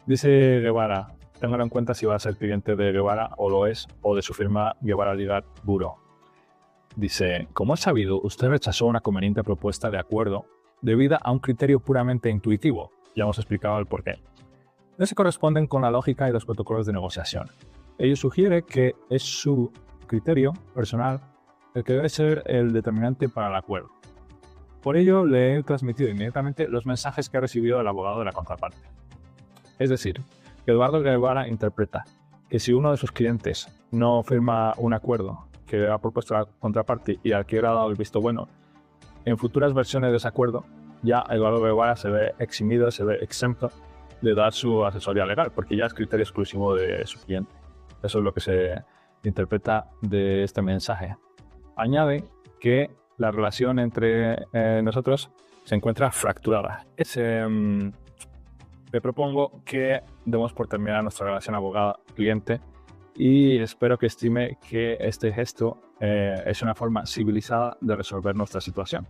S1: Dice Guevara, téngalo en cuenta si va a ser cliente de Guevara o lo es, o de su firma Guevara Legal Bureau. Dice, como es sabido, usted rechazó una conveniente propuesta de acuerdo debida a un criterio puramente intuitivo. Ya hemos explicado el porqué. No se corresponden con la lógica y los protocolos de negociación. Ello sugiere que es su criterio personal el que debe ser el determinante para el acuerdo. Por ello, le he transmitido inmediatamente los mensajes que ha recibido del abogado de la contraparte. Es decir, que Eduardo Guevara interpreta que si uno de sus clientes no firma un acuerdo que ha propuesto la contraparte y al que ha dado el visto bueno, en futuras versiones de ese acuerdo, ya Eduardo Guevara se ve eximido, se ve exento de dar su asesoría legal, porque ya es criterio exclusivo de su cliente. Eso es lo que se interpreta de este mensaje. Añade que la relación entre nosotros se encuentra fracturada. Le propongo que demos por terminar nuestra relación abogado-cliente y espero que estime que este gesto es una forma civilizada de resolver nuestra situación.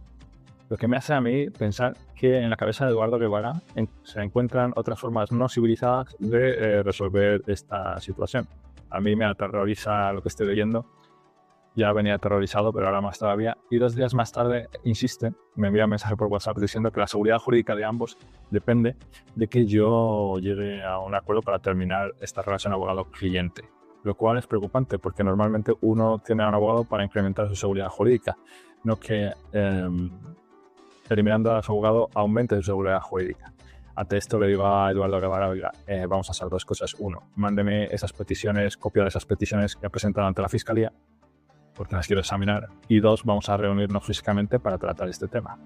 S1: Lo que me hace a mí pensar que en la cabeza de Eduardo Guevara se encuentran otras formas no civilizadas de resolver esta situación. A mí me aterroriza lo que estoy leyendo. Ya venía aterrorizado, pero ahora más todavía. Y 2 días más tarde, insiste, me envía un mensaje por WhatsApp diciendo que la seguridad jurídica de ambos depende de que yo llegue a un acuerdo para terminar esta relación abogado-cliente. Lo cual es preocupante, porque normalmente uno tiene a un abogado para incrementar su seguridad jurídica, no que eliminando a su abogado aumente su seguridad jurídica. Ante esto le digo a Eduardo Guevara, vamos a hacer 2 cosas. 1, mándeme esas peticiones, copia de esas peticiones que ha presentado ante la Fiscalía, porque las quiero examinar. Y 2, vamos a reunirnos físicamente para tratar este tema.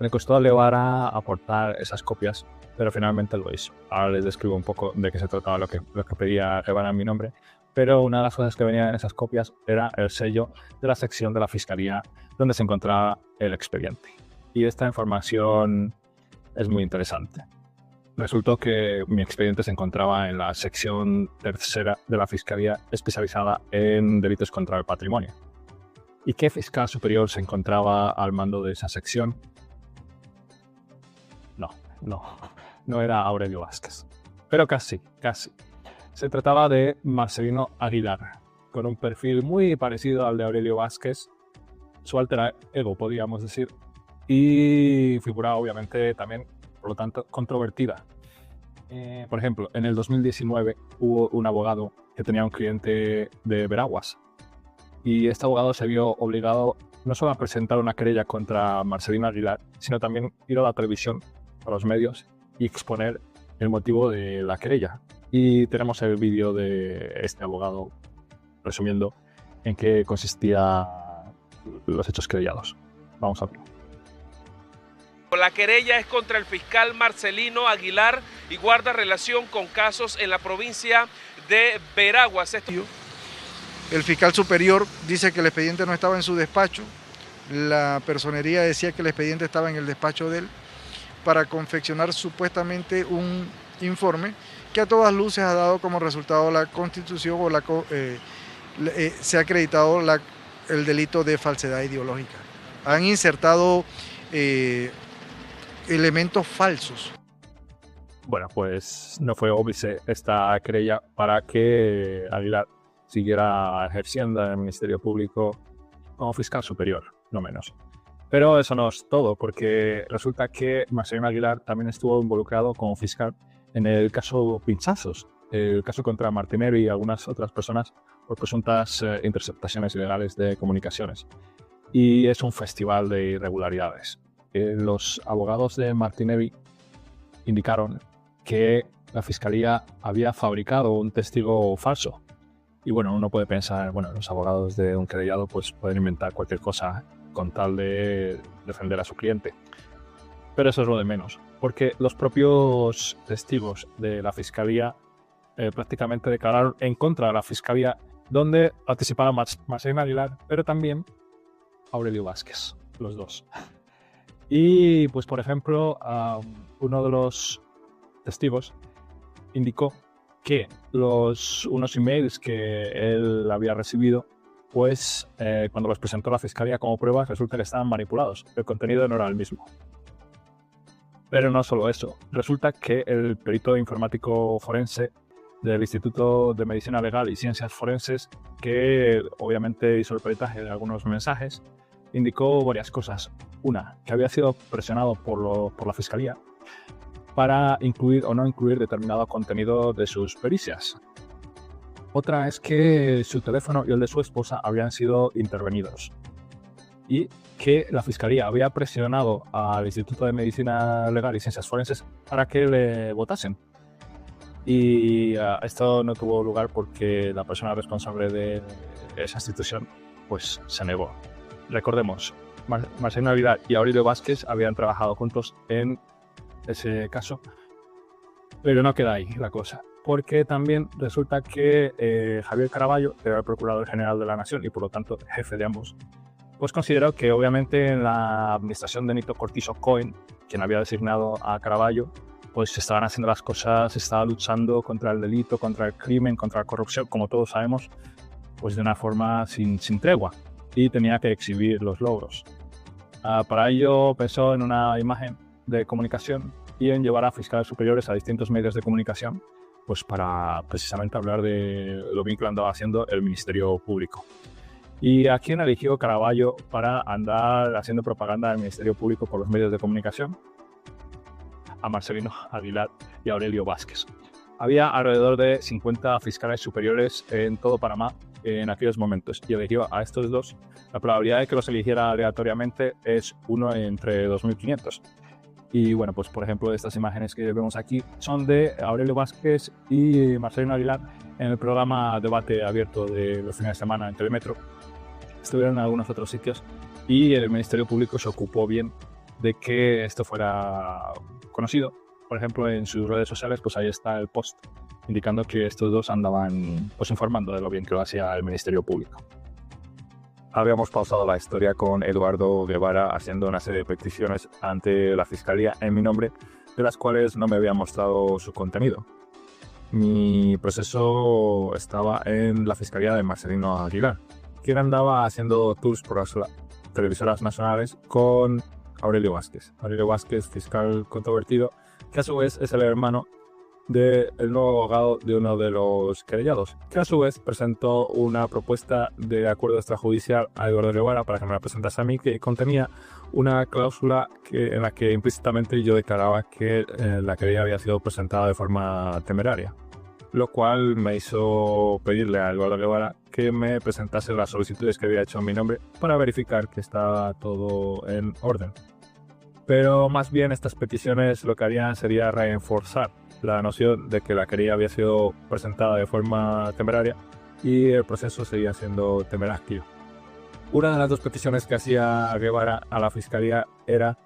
S1: Me costó a Guevara aportar esas copias, pero finalmente lo hizo. Ahora les describo un poco de qué se trataba lo que pedía Guevara en mi nombre. Pero una de las cosas que venía en esas copias era el sello de la sección de la Fiscalía donde se encontraba el expediente. Y esta información es muy interesante. Resultó que mi expediente se encontraba en la sección 3ª de la Fiscalía especializada en delitos contra el patrimonio. ¿Y qué fiscal superior se encontraba al mando de esa sección? No era Aurelio Vázquez. Pero casi. Se trataba de Marcelino Aguilar, con un perfil muy parecido al de Aurelio Vázquez, su alter ego, podríamos decir, y figura obviamente también, por lo tanto, controvertida. Por ejemplo, en el 2019 hubo un abogado que tenía un cliente de Veraguas y este abogado se vio obligado no solo a presentar una querella contra Marcelino Aguilar, sino también ir a la televisión, a los medios y exponer el motivo de la querella. Y tenemos el vídeo de este abogado resumiendo en qué consistían los hechos querellados. Vamos a verlo.
S5: La querella es contra el fiscal Marcelino Aguilar y guarda relación con casos en la provincia de Veraguas.
S6: El fiscal superior dice que el expediente no estaba en su despacho. La personería decía que el expediente estaba en el despacho de él para confeccionar supuestamente un informe que a todas luces ha dado como resultado la constitución o se ha acreditado el delito de falsedad ideológica. Han insertado elementos falsos.
S1: Bueno, pues no fue óbice esta querella para que Aguilar siguiera ejerciendo en el Ministerio Público como fiscal superior, no menos. Pero eso no es todo, porque resulta que Marcelino Aguilar también estuvo involucrado como fiscal en el caso Pinchazos, el caso contra Martinelli y algunas otras personas por presuntas interceptaciones ilegales de comunicaciones. Y es un festival de irregularidades. Los abogados de Martinelli indicaron que la fiscalía había fabricado un testigo falso. Y bueno, uno puede pensar, bueno, los abogados de un querellado pues pueden inventar cualquier cosa con tal de defender a su cliente. Pero eso es lo de menos, porque los propios testigos de la fiscalía prácticamente declararon en contra de la fiscalía, donde participaban Marcelino Aguilar, pero también Aurelio Vázquez, los dos. Y pues por ejemplo, uno de los testigos indicó que unos emails que él había recibido, pues cuando los presentó a la fiscalía como pruebas, resulta que estaban manipulados. El contenido no era el mismo. Pero no solo eso, resulta que el perito informático forense del Instituto de Medicina Legal y Ciencias Forenses, que obviamente hizo el peritaje de algunos mensajes, indicó varias cosas. Una, que había sido presionado por la fiscalía para incluir o no incluir determinado contenido de sus pericias. Otra es que su teléfono y el de su esposa habían sido intervenidos. Y que la fiscalía había presionado al Instituto de Medicina Legal y Ciencias Forenses para que le votasen. Y esto no tuvo lugar porque la persona responsable de esa institución pues se negó. Recordemos, Marcelino Aguilar y Aurelio Vázquez habían trabajado juntos en ese caso, pero no queda ahí la cosa, porque también resulta que Javier Caraballo, que era el Procurador General de la Nación y por lo tanto jefe de ambos, pues consideró que obviamente en la administración de Nito Cortizo Cohen, quien había designado a Caraballo, pues se estaban haciendo las cosas, se estaba luchando contra el delito, contra el crimen, contra la corrupción, como todos sabemos, pues de una forma sin tregua, y tenía que exhibir los logros. Para ello pensó en una imagen de comunicación y en llevar a fiscales superiores a distintos medios de comunicación, pues para precisamente hablar de lo bien que lo andaba haciendo el Ministerio Público. ¿Y a quién eligió Caraballo para andar haciendo propaganda del Ministerio Público por los medios de comunicación? A Marcelino Aguilar y Aurelio Vázquez. Había alrededor de 50 fiscales superiores en todo Panamá en aquellos momentos y eligió a estos dos. La probabilidad de que los eligiera aleatoriamente es 1 entre 2.500. Y bueno, pues por ejemplo estas imágenes que vemos aquí son de Aurelio Vázquez y Marcelino Aguilar en el programa Debate Abierto de los fines de semana en Telemetro. Estuvieron en algunos otros sitios y el Ministerio Público se ocupó bien de que esto fuera conocido. Por ejemplo, en sus redes sociales, pues ahí está el post indicando que estos dos andaban pues informando de lo bien que lo hacía el Ministerio Público. Habíamos pausado la historia con Eduardo Guevara haciendo una serie de peticiones ante la Fiscalía en mi nombre, de las cuales no me había mostrado su contenido. Mi proceso estaba en la Fiscalía de Marcelino Aguilar, quien andaba haciendo tours por las televisoras nacionales con Aurelio Vázquez. Aurelio Vázquez, fiscal controvertido, que a su vez es el hermano del nuevo abogado de uno de los querellados, que a su vez presentó una propuesta de acuerdo extrajudicial a Eduardo Guevara para que me la presentase a mí, que contenía una cláusula en la que implícitamente yo declaraba que la querella había sido presentada de forma temeraria, lo cual me hizo pedirle a Eduardo Guevara que me presentase las solicitudes que había hecho en mi nombre para verificar que estaba todo en orden. pero más bien estas peticiones lo que harían sería reforzar la noción de que la querella había sido presentada de forma temeraria y el proceso seguía siendo temerario. Una de las dos peticiones que hacía Guevara a la fiscalía era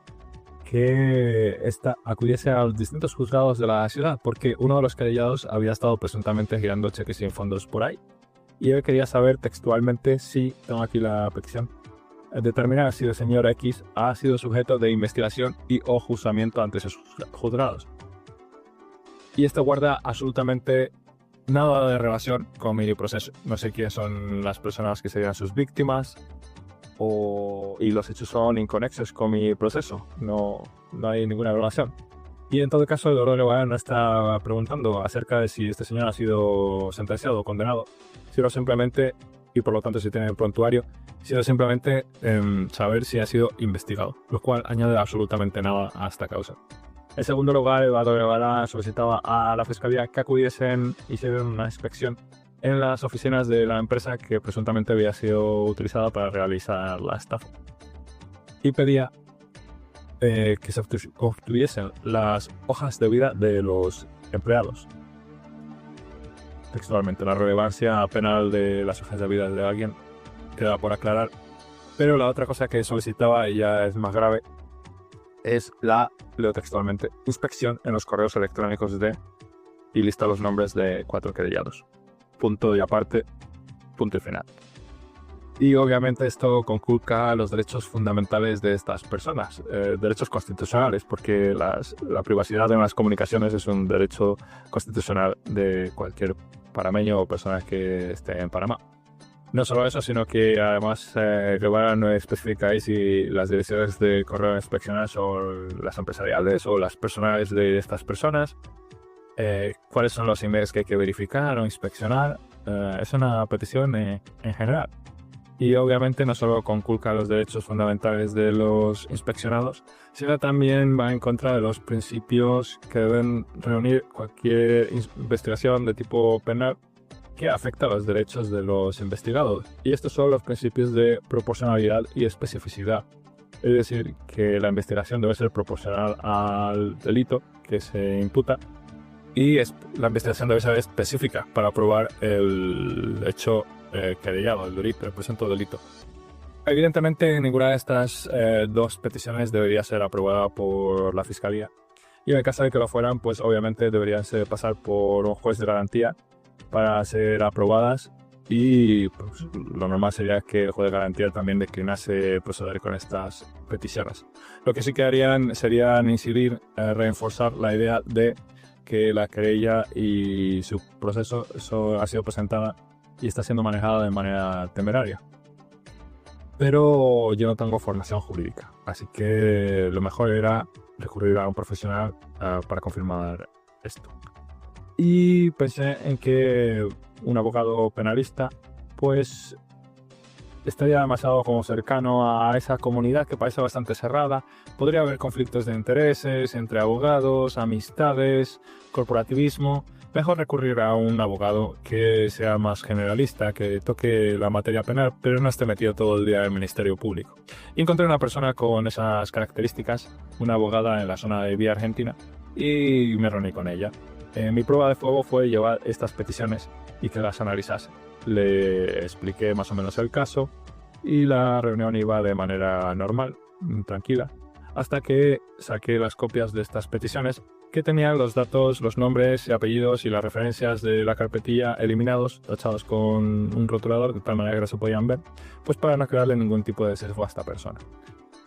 S1: que ésta acudiese a los distintos juzgados de la ciudad, porque uno de los querellados había estado presuntamente girando cheques sin fondos por ahí. Y él quería saber textualmente si, tengo aquí la petición, determinar si el señor X ha sido sujeto de investigación y o juzgamiento ante esos juzgados. Y esto guarda absolutamente nada de relación con mi proceso. No sé quiénes son las personas que serían sus víctimas y los hechos son inconexos con mi proceso. No hay ninguna relación. Y en todo caso, el doctor Guevara no está preguntando acerca de si este señor ha sido sentenciado o condenado, sino simplemente, y por lo tanto si tiene el prontuario, sino simplemente saber si ha sido investigado, lo cual añade absolutamente nada a esta causa. En segundo lugar, Eduardo Guevara solicitaba a la fiscalía que acudiesen y hicieran una inspección en las oficinas de la empresa que presuntamente había sido utilizada para realizar la estafa. Y pedía que se obtuviesen las hojas de vida de los empleados. Textualmente, la relevancia penal de las hojas de vida de alguien queda por aclarar. Pero la otra cosa que solicitaba, y ya es más grave, es leo textualmente, inspección en los correos electrónicos y lista los nombres de 4 querellados. Punto y aparte, punto y final. Y obviamente esto conculca los derechos fundamentales de estas personas, derechos constitucionales, porque la privacidad en las comunicaciones es un derecho constitucional de cualquier panameño o persona que esté en Panamá. No solo eso, sino que además Guevara no especifica ahí si las direcciones de correo inspeccionadas son las empresariales o las personales de estas personas, cuáles son los emails que hay que verificar o inspeccionar. Es una petición en general. Y obviamente no solo conculca los derechos fundamentales de los inspeccionados, sino también va en contra de los principios que deben reunir cualquier investigación de tipo penal que afecta a los derechos de los investigados. Y estos son los principios de proporcionalidad y especificidad. Es decir, que la investigación debe ser proporcional al delito que se imputa y la investigación debe ser específica para probar el hecho querellado, el delito, el presunto delito. Evidentemente, ninguna de estas dos peticiones debería ser aprobada por la Fiscalía. Y en el caso de que lo fueran, pues obviamente deberían pasar por un juez de garantía para ser aprobadas y pues, lo normal sería que el juez de garantía también declinase proceder con estas peticiones. Lo que sí que harían sería incidir, reforzar la idea de que la querella y su proceso ha sido presentada y está siendo manejada de manera temeraria. Pero yo no tengo formación jurídica, así que lo mejor era recurrir a un profesional para confirmar esto. Y pensé en que un abogado penalista pues estaría demasiado como cercano a esa comunidad que parece bastante cerrada. Podría haber conflictos de intereses entre abogados, amistades, corporativismo. Mejor recurrir a un abogado que sea más generalista, que toque la materia penal, pero no esté metido todo el día en el Ministerio Público. Y encontré una persona con esas características, una abogada en la zona de Vía Argentina, y me reuní con ella. Mi prueba de fuego fue llevar estas peticiones y que las analizase. Le expliqué más o menos el caso y la reunión iba de manera normal, tranquila, hasta que saqué las copias de estas peticiones que tenían los datos, los nombres y apellidos y las referencias de la carpetilla eliminados, tachados con un rotulador de tal manera que no se podían ver, pues para no crearle ningún tipo de sesgo a esta persona.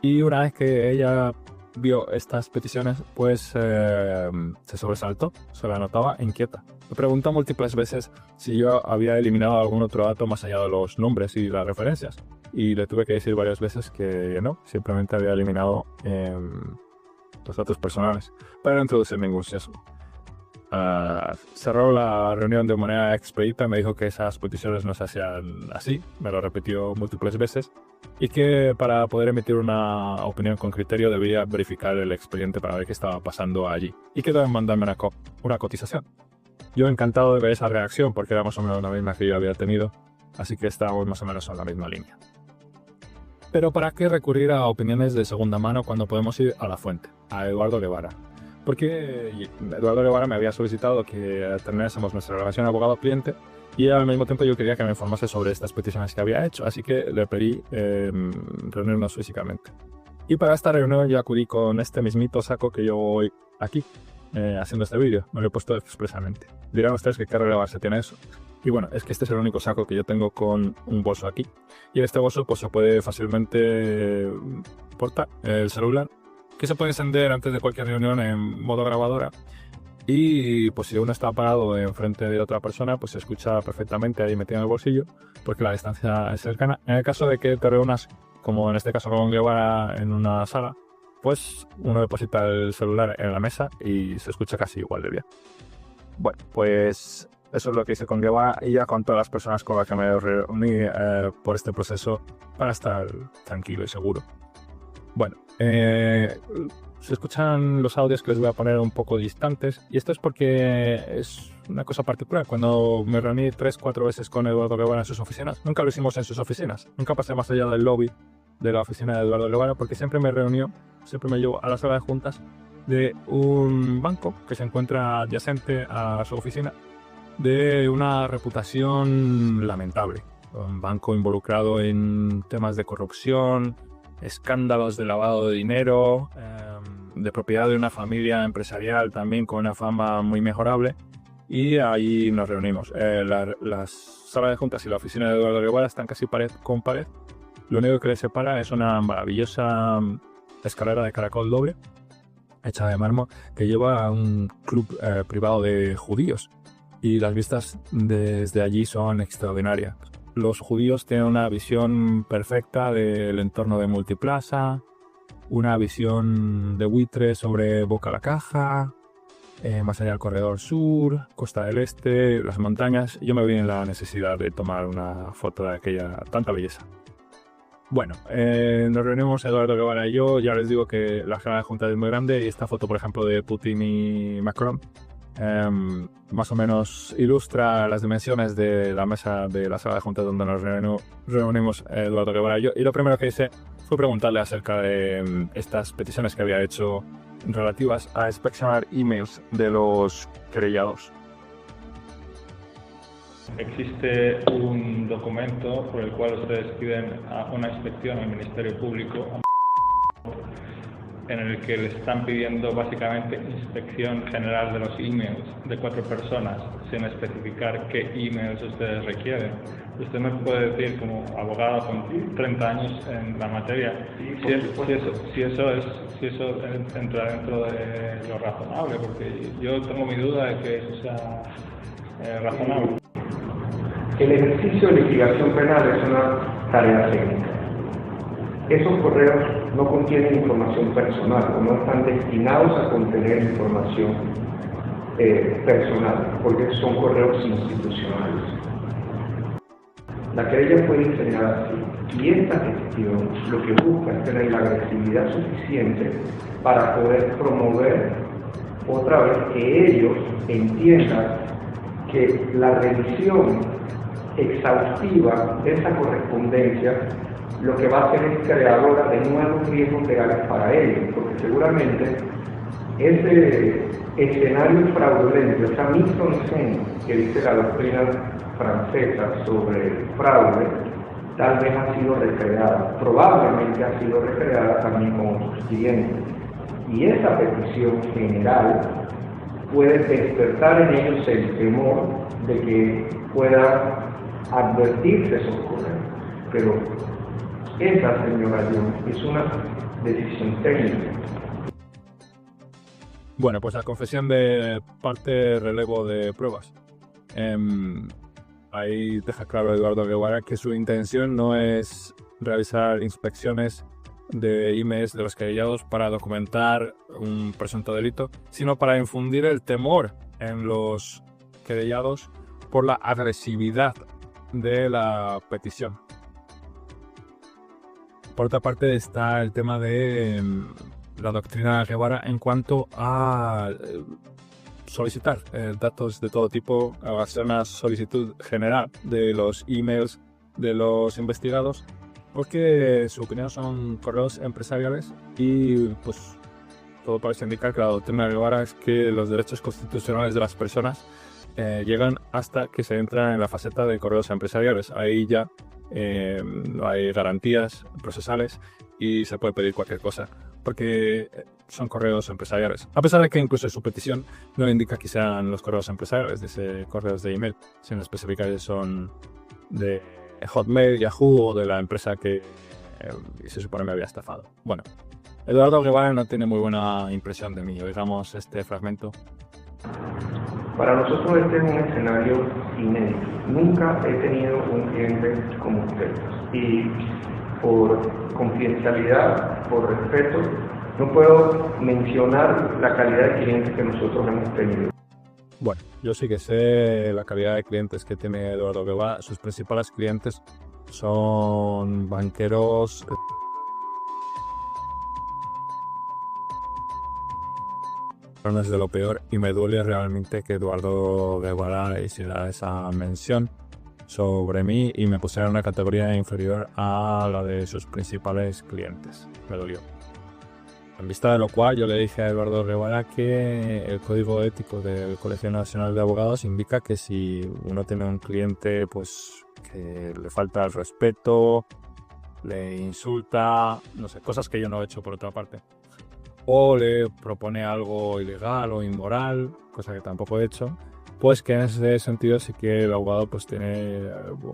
S1: Y una vez que ella vio estas peticiones, pues se sobresaltó, se la notaba inquieta. Me preguntó múltiples veces si yo había eliminado algún otro dato más allá de los nombres y las referencias. Y le tuve que decir varias veces que no, simplemente había eliminado los datos personales para no introducir ningún sesgo. Cerró la reunión de manera expedita, me dijo que esas peticiones no se hacían así, me lo repitió múltiples veces, y que para poder emitir una opinión con criterio debía verificar el expediente para ver qué estaba pasando allí, y que deben mandarme una cotización. Yo encantado de ver esa reacción, porque era más o menos la misma que yo había tenido, así que estábamos más o menos en la misma línea. Pero ¿para qué recurrir a opiniones de segunda mano cuando podemos ir a la fuente, a Eduardo Guevara? Porque Eduardo Guevara me había solicitado que terminásemos nuestra relación abogado-cliente y al mismo tiempo yo quería que me informase sobre estas peticiones que había hecho, así que le pedí reunirnos físicamente. Y para esta reunión yo acudí con este mismito saco que yo voy aquí haciendo este vídeo, me lo he puesto expresamente. Dirán ustedes que qué relevancia tiene eso. Y bueno, es que este es el único saco que yo tengo con un bolso aquí. Y en este bolso pues se puede fácilmente portar el celular, que se puede encender antes de cualquier reunión en modo grabadora. Y pues si uno está parado enfrente de otra persona, pues se escucha perfectamente ahí metido en el bolsillo, porque la distancia es cercana. En el caso de que te reúnas, como en este caso con Guevara, en una sala, pues uno deposita el celular en la mesa y se escucha casi igual de bien. Bueno, pues eso es lo que hice con Guevara y ya con todas las personas con las que me reuní por este proceso para estar tranquilo y seguro. Bueno, se escuchan los audios que les voy a poner un poco distantes y esto es porque es una cosa particular. Cuando me reuní 3-4 veces con Eduardo Guevara en sus oficinas, nunca lo hicimos en sus oficinas, nunca pasé más allá del lobby de la oficina de Eduardo Guevara porque siempre me llevo a la sala de juntas de un banco que se encuentra adyacente a su oficina, de una reputación lamentable. Un banco involucrado en temas de corrupción, escándalos de lavado de dinero, de propiedad de una familia empresarial también con una fama muy mejorable. Y ahí nos reunimos. Las salas de juntas y la oficina de Eduardo Guevara están casi pared con pared. Lo único que les separa es una maravillosa escalera de caracol doble, hecha de mármol, que lleva a un club privado de judíos. Y las vistas desde allí son extraordinarias. Los judíos tienen una visión perfecta del entorno de Multiplaza, una visión de buitre sobre Boca la Caja, más allá del Corredor Sur, Costa del Este, las montañas. Yo me vi en la necesidad de tomar una foto de aquella tanta belleza. Bueno, nos reunimos Eduardo Guevara y yo. Ya les digo que la sala de junta es muy grande y esta foto, por ejemplo, de Putin y Macron más o menos ilustra las dimensiones de la mesa de la sala de juntas donde nos reunimos Eduardo Guevara y yo. Y lo primero que hice fue preguntarle acerca de estas peticiones que había hecho relativas a inspeccionar emails de los querellados.
S7: Existe un documento por el cual ustedes piden una inspección al Ministerio Público en el que le están pidiendo básicamente inspección general de los emails de 4 personas sin especificar qué emails ustedes requieren. Usted me puede decir, como abogado con 30 años en la materia, si eso entra dentro de lo razonable, porque yo tengo mi duda de que eso sea razonable.
S8: El ejercicio de litigación penal es una tarea técnica. Esos correos no contienen información personal o no están destinados a contener información personal, porque son correos institucionales. La querella fue diseñada así, y esta gestión lo que busca es tener la agresividad suficiente para poder promover otra vez que ellos entiendan que la revisión exhaustiva de esa correspondencia lo que va a hacer es creadora de nuevos riesgos legales para ellos, porque seguramente ese escenario fraudulento, esa mise-en-scène que dice la doctrina francesa sobre fraude, tal vez ha sido recreada, probablemente ha sido recreada también con otros clientes. Y esa petición general puede despertar en ellos el temor de que pueda advertirse esos correos. Pero esa, señora Young, es una decisión técnica.
S1: Bueno, pues la confesión de parte relevo de pruebas. Ahí deja claro Eduardo Guevara que su intención no es realizar inspecciones de emails de los querellados para documentar un presunto delito, sino para infundir el temor en los querellados por la agresividad de la petición. Por otra parte está el tema de la doctrina Guevara en cuanto a solicitar datos de todo tipo, hacer una solicitud general de los emails de los investigados porque su opinión son correos empresariales y pues todo parece indicar que la doctrina de Guevara es que los derechos constitucionales de las personas llegan hasta que se entra en la faceta de correos empresariales. Ahí ya no hay garantías procesales y se puede pedir cualquier cosa porque son correos empresariales. A pesar de que incluso en su petición no indica que sean los correos empresariales, dice correos de email, sino especifica que son de Hotmail, Yahoo o de la empresa que se supone me había estafado. Bueno, Eduardo Guevara no tiene muy buena impresión de mí. Oigamos este fragmento.
S8: Para nosotros este es un escenario inédito. Nunca he tenido un cliente como ustedes. Y por confidencialidad, por respeto, no puedo mencionar la calidad de clientes que nosotros hemos tenido.
S1: Bueno, yo sí que sé la calidad de clientes que tiene Eduardo Guevara. Sus principales clientes son banqueros, de lo peor, y me duele realmente que Eduardo Guevara hiciera esa mención sobre mí y me pusiera en una categoría inferior a la de sus principales clientes. Me dolió. En vista de lo cual, yo le dije a Eduardo Guevara que el código ético del Colegio Nacional de Abogados indica que si uno tiene un cliente pues que le falta el respeto, le insulta, no sé, cosas que yo no he hecho por otra parte, o le propone algo ilegal o inmoral, cosa que tampoco he hecho, pues que en ese sentido sí que el abogado pues tiene,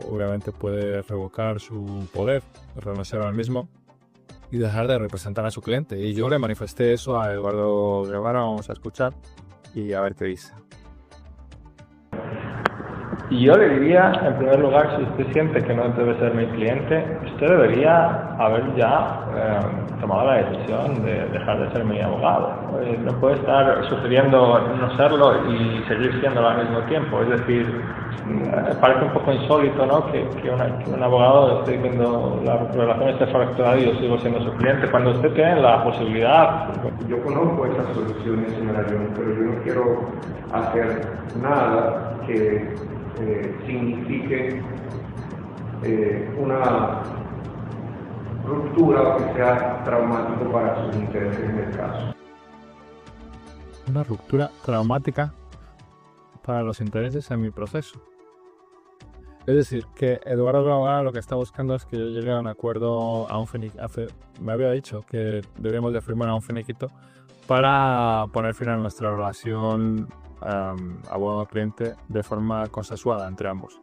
S1: obviamente puede revocar su poder, renunciar al mismo y dejar de representar a su cliente. Y yo le manifesté eso a Eduardo Guevara, vamos a escuchar y a ver qué dice.
S7: Y yo le diría, en primer lugar, si usted siente que no debe ser mi cliente, usted debería haber ya tomado la decisión de dejar de ser mi abogado. No puede estar sugiriendo no serlo y seguir siéndolo al mismo tiempo. Es decir, parece un poco insólito, ¿no?, que un abogado esté diciendo la relación esté fracturada y yo sigo siendo su cliente, cuando usted tiene la posibilidad.
S8: Yo conozco esas soluciones, señora John, pero yo no quiero hacer nada que signifique una ruptura o que sea traumático para sus intereses en el caso.
S1: Una ruptura traumática para los intereses en mi proceso. Es decir, que Eduardo Guevara lo que está buscando es que yo llegue a un acuerdo, a un finiquito. Me había dicho que deberíamos de firmar a un finiquito para poner fin a nuestra relación abogado-cliente de forma consensuada entre ambos.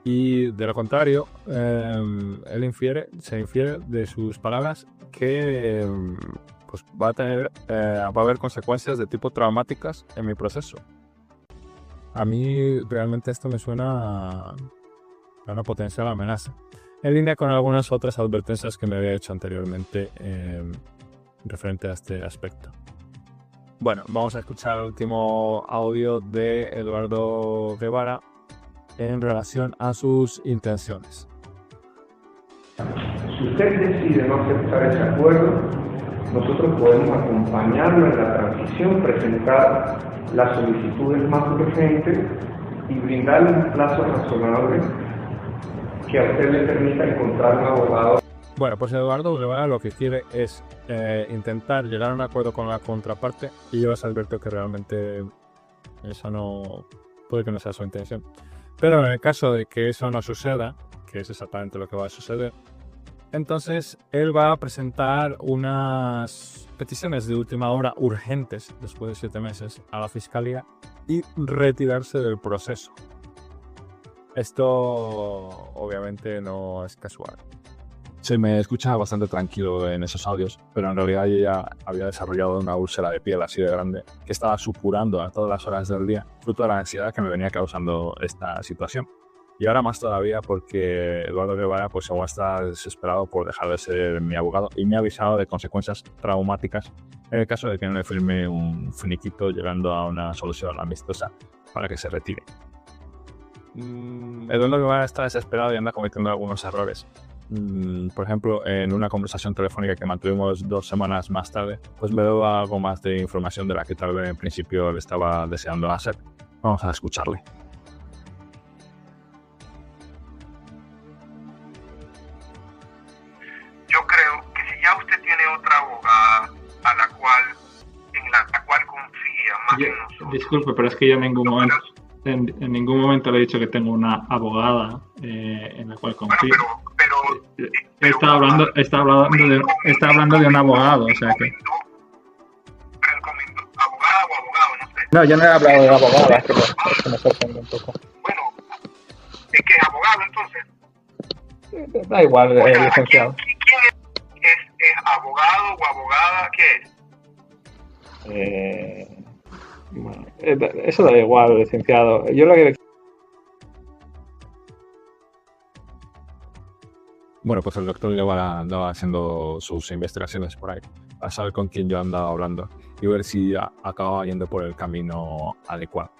S1: Y de lo contrario, él se infiere de sus palabras que pues va a haber consecuencias de tipo traumáticas en mi proceso. A mí realmente esto me suena a una potencial amenaza, en línea con algunas otras advertencias que me había hecho anteriormente referente a este aspecto. Bueno, vamos a escuchar el último audio de Eduardo Guevara en relación a sus intenciones.
S8: Si usted decide no aceptar ese acuerdo, nosotros podemos acompañarlo en la transición, presentar las solicitudes más urgentes y brindarle un plazo razonable que a usted le permita encontrar un abogado.
S1: Bueno, pues Eduardo Guevara lo que quiere es intentar llegar a un acuerdo con la contraparte, y yo les advierto que realmente eso no puede que no sea su intención. Pero en el caso de que eso no suceda, que es exactamente lo que va a suceder, entonces él va a presentar unas peticiones de última hora urgentes después de 7 meses a la Fiscalía y retirarse del proceso. Esto obviamente no es casual. Se me escucha bastante tranquilo en esos audios, pero en realidad yo ya había desarrollado una úlcera de piel así de grande que estaba supurando a todas las horas del día, fruto de la ansiedad que me venía causando esta situación. Y ahora más todavía porque Eduardo Guevara pues aún está desesperado por dejar de ser mi abogado y me ha avisado de consecuencias traumáticas en el caso de que no le firme un finiquito llegando a una solución amistosa para que se retire. Eduardo Guevara está desesperado y anda cometiendo algunos errores. Por ejemplo, en una conversación telefónica que mantuvimos 2 semanas más tarde, pues me dio algo más de información de la que tal vez en principio le estaba deseando hacer. Vamos a escucharle.
S7: Disculpe, pero es que yo en ningún momento le he dicho que tengo una abogada en la cual confío. Está hablando de un abogado, o sea que...
S9: No, yo no he hablado de abogado, es que me sorprende un poco.
S10: Bueno, ¿es que es abogado entonces?
S9: Da igual, licenciado.
S10: ¿Quién es abogado o abogada? ¿Qué es?
S9: Bueno, eso da igual, licenciado. Yo lo que...
S1: Bueno, pues el doctor andaba haciendo sus investigaciones por ahí para saber con quién yo andaba hablando y ver si acababa yendo por el camino adecuado.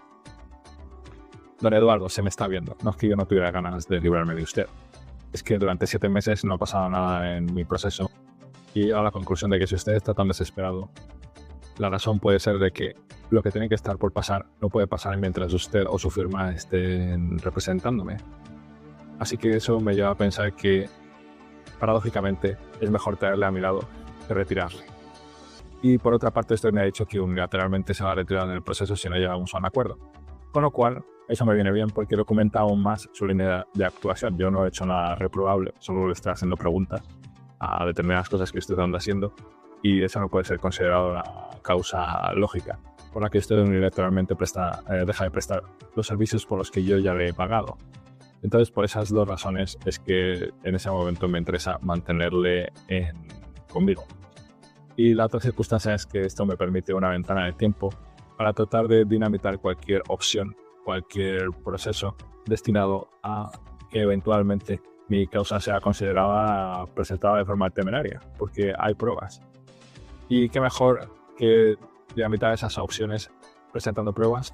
S1: Don Eduardo, se me está viendo. No es que yo no tuviera ganas de librarme de usted. Es que durante 7 meses no ha pasado nada en mi proceso y he llegado a la conclusión de que si usted está tan desesperado, la razón puede ser de que lo que tiene que estar por pasar no puede pasar mientras usted o su firma estén representándome. Así que eso me lleva a pensar que, paradójicamente, es mejor tenerle a mi lado que retirarle. Y por otra parte, usted me ha dicho que unilateralmente se va a retirar del proceso si no llegamos a un acuerdo. Con lo cual, eso me viene bien porque documenta aún más su línea de actuación. Yo no he hecho nada reprobable, solo le estoy haciendo preguntas a determinadas cosas que usted anda haciendo y eso no puede ser considerado una causa lógica por la que usted unilateralmente deja de prestar los servicios por los que yo ya le he pagado. Entonces, por esas 2 razones es que en ese momento me interesa mantenerle conmigo. Y la otra circunstancia es que esto me permite una ventana de tiempo para tratar de dinamitar cualquier opción, cualquier proceso destinado a que eventualmente mi causa sea considerada presentada de forma temeraria, porque hay pruebas. Y qué mejor que dinamitar esas opciones presentando pruebas.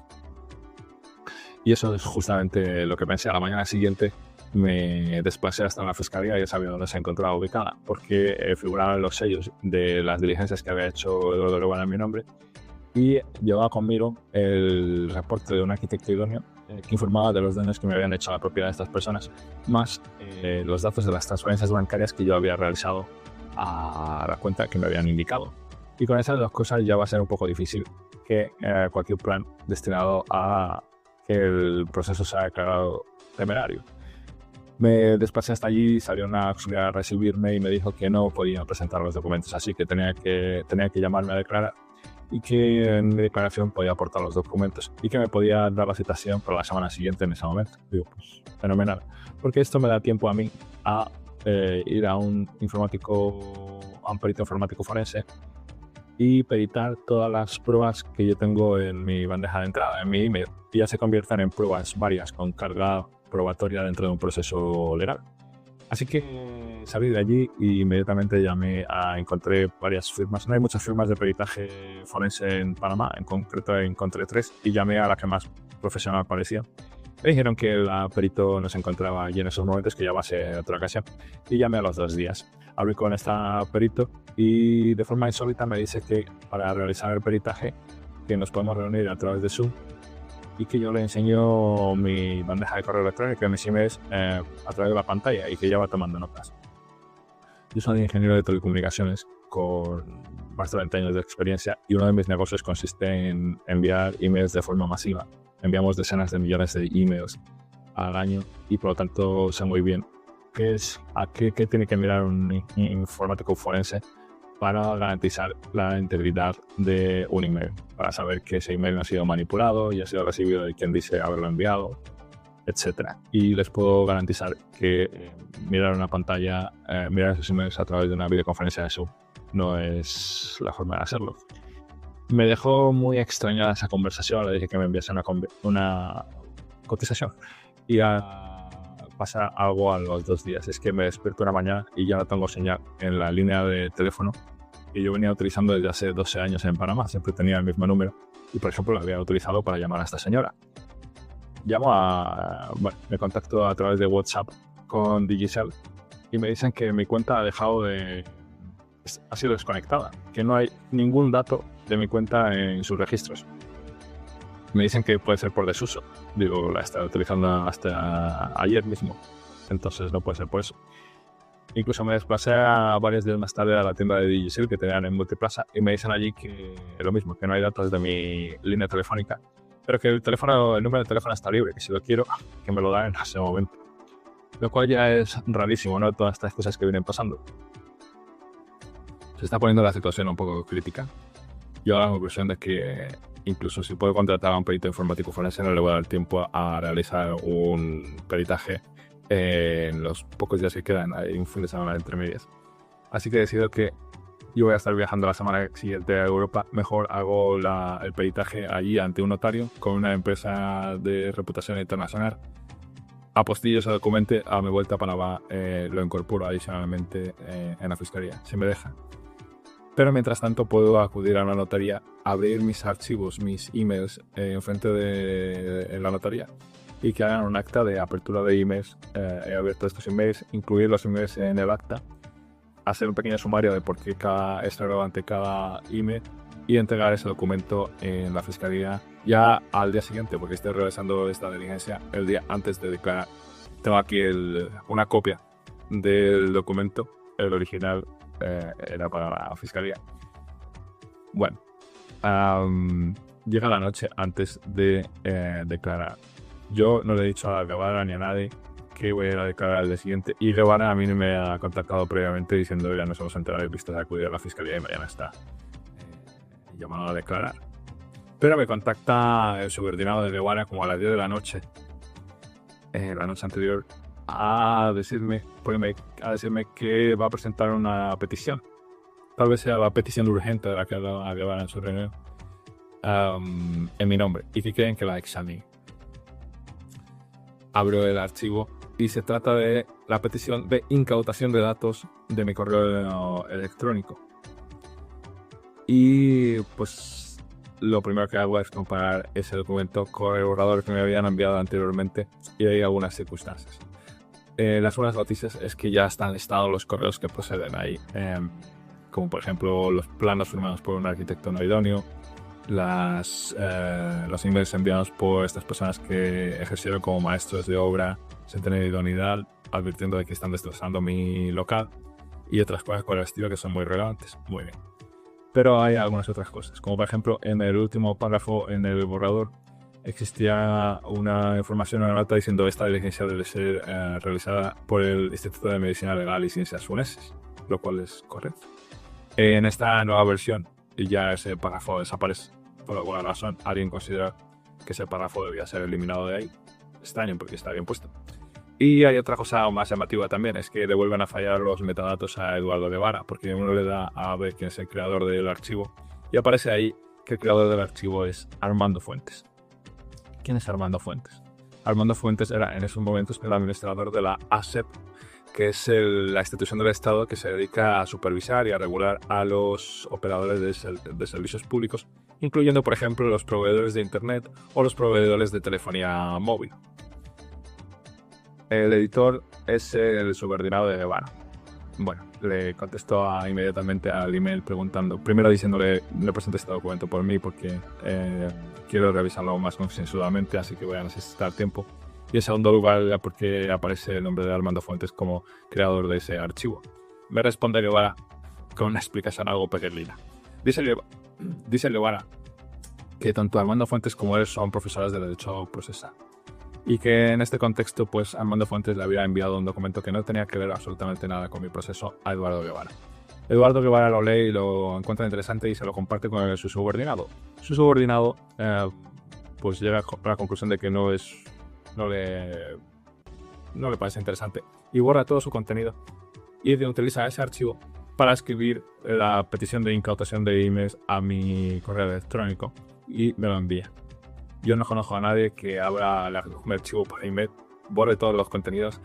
S1: Y eso es justamente lo que pensé. A la mañana siguiente me desplacé hasta la fiscalía y ya sabía dónde se encontraba ubicada, porque figuraban los sellos de las diligencias que había hecho Eduardo Leguán en mi nombre y llevaba conmigo el reporte de un arquitecto idóneo que informaba de los daños que me habían hecho a la propiedad de estas personas, más los datos de las transferencias bancarias que yo había realizado a la cuenta que me habían indicado. Y con esas 2 cosas ya va a ser un poco difícil que cualquier plan destinado a que el proceso sea declarado temerario. Me desplacé hasta allí, salió una auxiliar a recibirme y me dijo que no podía presentar los documentos, así que tenía que llamarme a declarar y que en mi declaración podía aportar los documentos y que me podía dar la citación para la semana siguiente en ese momento. Digo, pues fenomenal, porque esto me da tiempo a mí a ir a un perito informático forense y peritar todas las pruebas que yo tengo en mi bandeja de entrada, en mi email, y ya se conviertan en pruebas varias con carga probatoria dentro de un proceso legal. Así que salí de allí y inmediatamente encontré varias firmas. No hay muchas firmas de peritaje forense en Panamá, en concreto encontré 3 y llamé a la que más profesional parecía. Me dijeron que el perito no se encontraba allí en esos momentos, que ya va a ser otra ocasión, y llamé a los 2 días. Hablé con este perito y de forma insólita me dice que para realizar el peritaje que nos podemos reunir a través de Zoom y que yo le enseño mi bandeja de correo electrónico y mis emails a través de la pantalla y que ya va tomando notas. Yo soy ingeniero de telecomunicaciones con más de 20 años de experiencia y uno de mis negocios consiste en enviar emails de forma masiva. Enviamos decenas de millones de emails al año y por lo tanto sé muy bien qué tiene que mirar un informático forense para garantizar la integridad de un email, para saber que ese email no ha sido manipulado y ha sido recibido de quien dice haberlo enviado, etc. Y les puedo garantizar que mirar una pantalla, mirar esos emails a través de una videoconferencia de Zoom no es la forma de hacerlo. Me dejó muy extrañada esa conversación, le dije que me enviase una cotización y pasa algo a los 2 días. Es que me despierto una mañana y ya no tengo señal en la línea de teléfono que yo venía utilizando desde hace 12 años en Panamá. Siempre tenía el mismo número y, por ejemplo, lo había utilizado para llamar a esta señora. Me contacto a través de WhatsApp con Digicel y me dicen que mi cuenta ha sido desconectada, que no hay ningún dato de mi cuenta en sus registros. Me dicen que puede ser por desuso. Digo, la he estado utilizando hasta ayer mismo, entonces no puede ser por eso. Incluso me desplacé a varios días más tarde a la tienda de Digicel que tenían en Multiplaza y me dicen allí que lo mismo, que no hay datos de mi línea telefónica, pero que el número de teléfono está libre, que si lo quiero, que me lo dan en ese momento. Lo cual ya es rarísimo, ¿no? Todas estas cosas que vienen pasando. Se está poniendo la situación un poco crítica. Yo hago la conclusión de que incluso si puedo contratar a un perito informático forense, no le voy a dar tiempo a realizar un peritaje en los pocos días que quedan. Hay un fin de semana entre medias. Así que he decidido que yo voy a estar viajando la semana siguiente a Europa. Mejor hago el peritaje allí ante un notario con una empresa de reputación internacional. Apostillo ese documento, a mi vuelta a Panamá lo incorporo adicionalmente en la fiscalía, si me deja. Pero mientras tanto puedo acudir a una notaría, abrir mis archivos, mis emails enfrente de la notaría y que hagan un acta de apertura de emails. He abierto estos emails, incluir los emails en el acta, hacer un pequeño sumario de por qué es relevante cada email y entregar ese documento en la fiscalía ya al día siguiente, porque estoy realizando esta diligencia el día antes de declarar. Tengo aquí una copia del documento, el original era para la fiscalía. Bueno, llega la noche antes de declarar. Yo no le he dicho a Guevara ni a nadie que voy a ir a declarar el día siguiente, y Guevara a mí me ha contactado previamente diciendo ya nos hemos enterado y vistos a acudir a la fiscalía y mañana está llamado a declarar. Pero me contacta el subordinado de Guevara como a las 10 de la noche, la noche anterior, a decirme que va a presentar una petición. Tal vez sea la petición urgente de la que hablaba Guevara en su reunión, en mi nombre, y que quieren que la examine. Abro el archivo y se trata de la petición de incautación de datos de mi correo electrónico. Y pues lo primero que hago es comparar ese documento con el borrador que me habían enviado anteriormente, y hay algunas circunstancias. Las buenas noticias es que ya están listados los correos que proceden ahí, como por ejemplo los planos firmados por un arquitecto no idóneo, los emails enviados por estas personas que ejercieron como maestros de obra sin tener idoneidad, advirtiendo de que están destrozando mi local, y otras cosas por el estilo que son muy relevantes. Muy bien. Pero hay algunas otras cosas, como por ejemplo en el último párrafo en el borrador existía una información en la nota diciendo esta diligencia debe ser realizada por el Instituto de Medicina Legal y Ciencias Forenses, lo cual es correcto. En esta nueva versión ya ese párrafo desaparece. Por alguna razón alguien considera que ese párrafo debía ser eliminado de ahí. Extraño, porque está bien puesto. Y hay otra cosa más llamativa también, es que le vuelven a fallar los metadatos a Eduardo Guevara, porque uno le da a ver quién es el creador del archivo y aparece ahí que el creador del archivo es Armando Fuentes. ¿Quién es Armando Fuentes? Armando Fuentes era en esos momentos el administrador de la ASEP, que es la institución del Estado que se dedica a supervisar y a regular a los operadores de servicios públicos, incluyendo por ejemplo los proveedores de internet o los proveedores de telefonía móvil. El editor es el subordinado de Guevara. Bueno, le contestó inmediatamente al email preguntando, primero diciéndole, le presenté este documento por mí porque quiero revisarlo más concienzudamente, así que voy a necesitar tiempo. Y en segundo lugar, porque aparece el nombre de Armando Fuentes como creador de ese archivo. Me responde Guevara con una explicación algo peregrina. Dice Guevara que tanto Armando Fuentes como él son profesores de Derecho Procesal, y que en este contexto pues Armando Fuentes le había enviado un documento que no tenía que ver absolutamente nada con mi proceso a Eduardo Guevara. Eduardo Guevara lo lee y lo encuentra interesante y se lo comparte con su subordinado. Su subordinado pues llega a la conclusión de que no le parece interesante y borra todo su contenido y utiliza ese archivo para escribir la petición de incautación de emails a mi correo electrónico y me lo envía. Yo no conozco a nadie que abra un archivo por email, borre todos los contenidos,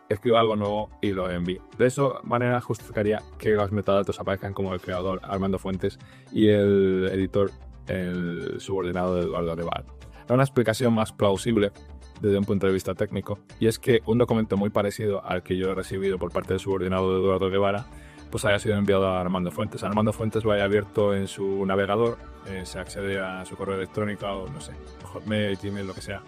S1: escriba algo nuevo y lo envíe. De esa manera justificaría que los metadatos aparezcan como el creador Armando Fuentes y el editor, el subordinado de Eduardo Guevara. Da una explicación más plausible desde un punto de vista técnico, y es que un documento muy parecido al que yo he recibido por parte del subordinado de Eduardo Guevara pues haya sido enviado a Armando Fuentes. Armando Fuentes lo haya abierto en su navegador, se accede a su correo electrónico o no sé, Hotmail, Gmail, lo que sea.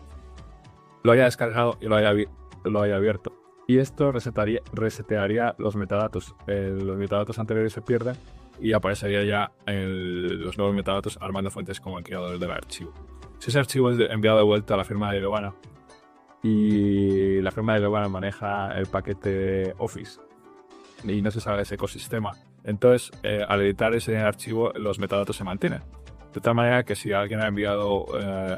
S1: Lo haya descargado y lo haya abierto. Y esto resetearía los metadatos. Los metadatos anteriores se pierden y aparecería ya los nuevos metadatos Armando Fuentes como el creador del archivo. Si ese archivo es enviado de vuelta a la firma de Giovanna y la firma de Giovanna maneja el paquete Office y no se sabe ese ecosistema, entonces al editar ese archivo los metadatos se mantienen. De tal manera que si alguien ha enviado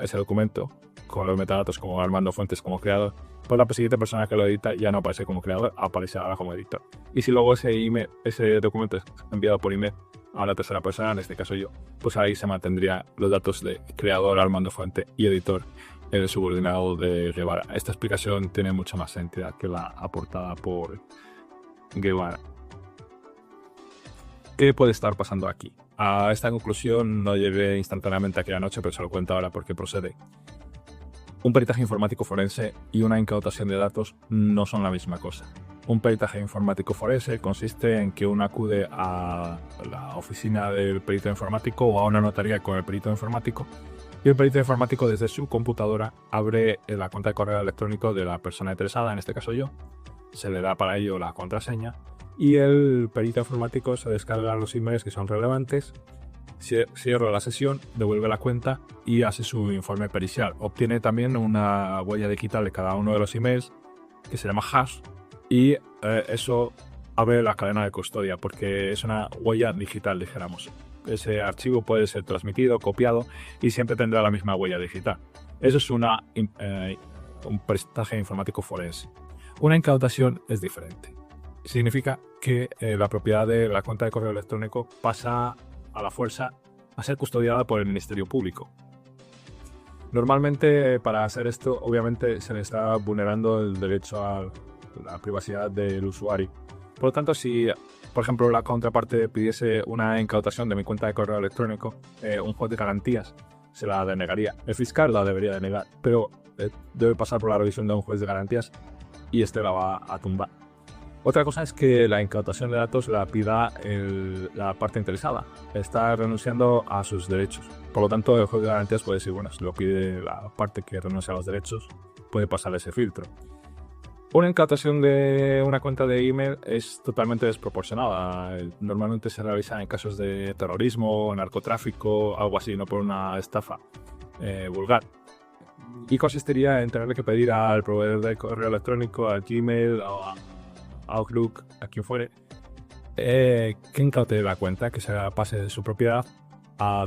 S1: ese documento con los metadatos como Armando Fuentes como creador, pues la siguiente persona que lo edita ya no aparece como creador, aparece ahora como editor. Y si luego ese documento es enviado por email a la tercera persona, en este caso yo, pues ahí se mantendría los datos de creador Armando Fuentes y editor el subordinado de Guevara. Esta explicación tiene mucha más entidad que la aportada por Guevara. ¿Qué puede estar pasando aquí? A esta conclusión no llegué instantáneamente aquella noche, pero se lo cuento ahora porque procede. Un peritaje informático forense y una incautación de datos no son la misma cosa. Un peritaje informático forense consiste en que uno acude a la oficina del perito informático o a una notaría con el perito informático y el perito informático desde su computadora abre la cuenta de correo electrónico de la persona interesada, en este caso yo, se le da para ello la contraseña y el perito informático se descarga los emails que son relevantes, cierra la sesión, devuelve la cuenta y hace su informe pericial. Obtiene también una huella digital de cada uno de los emails que se llama hash y eso abre la cadena de custodia porque es una huella digital, dijéramos. Ese archivo puede ser transmitido, copiado y siempre tendrá la misma huella digital. Eso es un peritaje informático forense. Una incautación es diferente. Significa que la propiedad de la cuenta de correo electrónico pasa a la fuerza a ser custodiada por el Ministerio Público. Normalmente para hacer esto obviamente se le está vulnerando el derecho a la privacidad del usuario. Por lo tanto, si por ejemplo la contraparte pidiese una incautación de mi cuenta de correo electrónico, un juez de garantías se la denegaría. El fiscal la debería denegar, pero debe pasar por la revisión de un juez de garantías y este la va a tumbar. Otra cosa es que la incautación de datos la pida la parte interesada. Está renunciando a sus derechos. Por lo tanto, el juez de garantías puede decir, bueno, si lo pide la parte que renuncia a los derechos, puede pasar ese filtro. Una incautación de una cuenta de email es totalmente desproporcionada. Normalmente se realiza en casos de terrorismo, narcotráfico, algo así, no por una estafa vulgar. Y consistiría en tener que pedir al proveedor de correo electrónico, al Gmail o a Outlook, a quien fuere, que incaute la cuenta, que se pase de su propiedad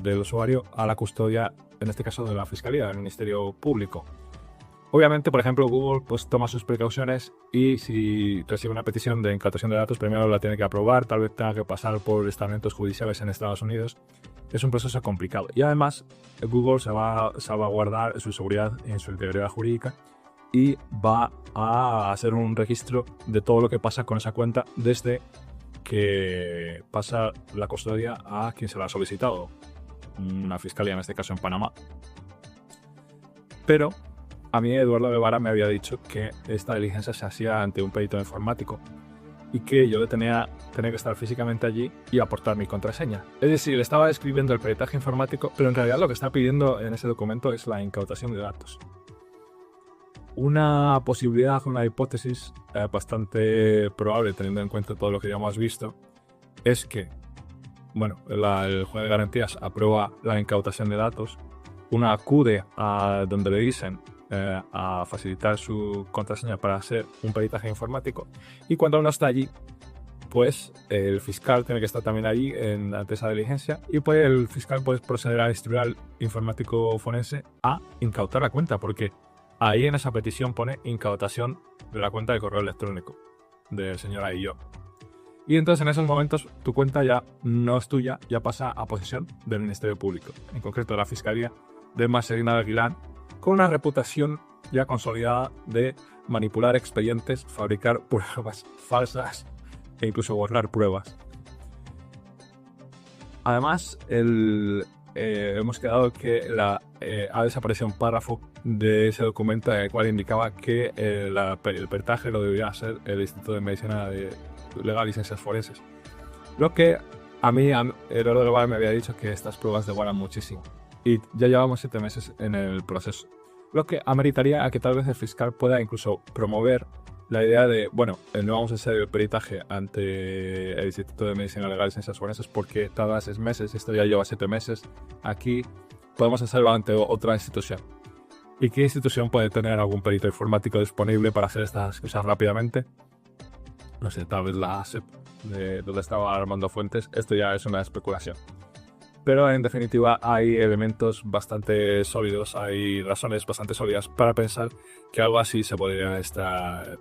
S1: del usuario a la custodia, en este caso de la Fiscalía, del Ministerio Público. Obviamente, por ejemplo, Google pues toma sus precauciones y si recibe una petición de incautación de datos, primero la tiene que aprobar, tal vez tenga que pasar por estamentos judiciales en Estados Unidos. Es un proceso complicado. Y además, Google se va a salvaguardar su seguridad en su integridad jurídica y va a hacer un registro de todo lo que pasa con esa cuenta desde que pasa la custodia a quien se la ha solicitado, una fiscalía, en este caso en Panamá. Pero a mí Eduardo Guevara me había dicho que esta diligencia se hacía ante un perito informático y que yo tenía que estar físicamente allí y aportar mi contraseña. Es decir, le estaba escribiendo el peritaje informático, pero en realidad lo que está pidiendo en ese documento es la incautación de datos. Una posibilidad, una hipótesis bastante probable, teniendo en cuenta todo lo que ya hemos visto, es que el juez de garantías aprueba la incautación de datos, uno acude a donde le dicen a facilitar su contraseña para hacer un peritaje informático y cuando uno está allí, pues el fiscal tiene que estar también allí ante esa diligencia y pues el fiscal puede proceder al historial informático forense a incautar la cuenta, porque ahí en esa petición pone incautación de la cuenta de correo electrónico del señor Aillo. Y entonces en esos momentos tu cuenta ya no es tuya, ya pasa a posesión del Ministerio Público, en concreto de la Fiscalía de Marcelino Aguilar, con una reputación ya consolidada de manipular expedientes, fabricar pruebas falsas e incluso borrar pruebas. Además, hemos quedado que ha desaparecido un párrafo de ese documento en el cual indicaba que el peritaje lo debía hacer el Instituto de Medicina Legal y Ciencias Forenses. Lo que a mí, Eduardo Guevara me había dicho que estas pruebas demoran muchísimo. Y ya llevamos 7 meses en el proceso. Lo que ameritaría a que tal vez el fiscal pueda incluso promover la idea de, bueno, no vamos a hacer el peritaje ante el Instituto de Medicina Legal y Ciencias Forenses porque tarda 6 meses, esto ya lleva 7 meses. Aquí podemos hacerlo ante otra institución. ¿Y qué institución puede tener algún perito informático disponible para hacer estas cosas rápidamente? No sé, tal vez la ASEP, de donde estaba Armando Fuentes. Esto ya es una especulación. Pero en definitiva hay elementos bastante sólidos, hay razones bastante sólidas para pensar que algo así podría estar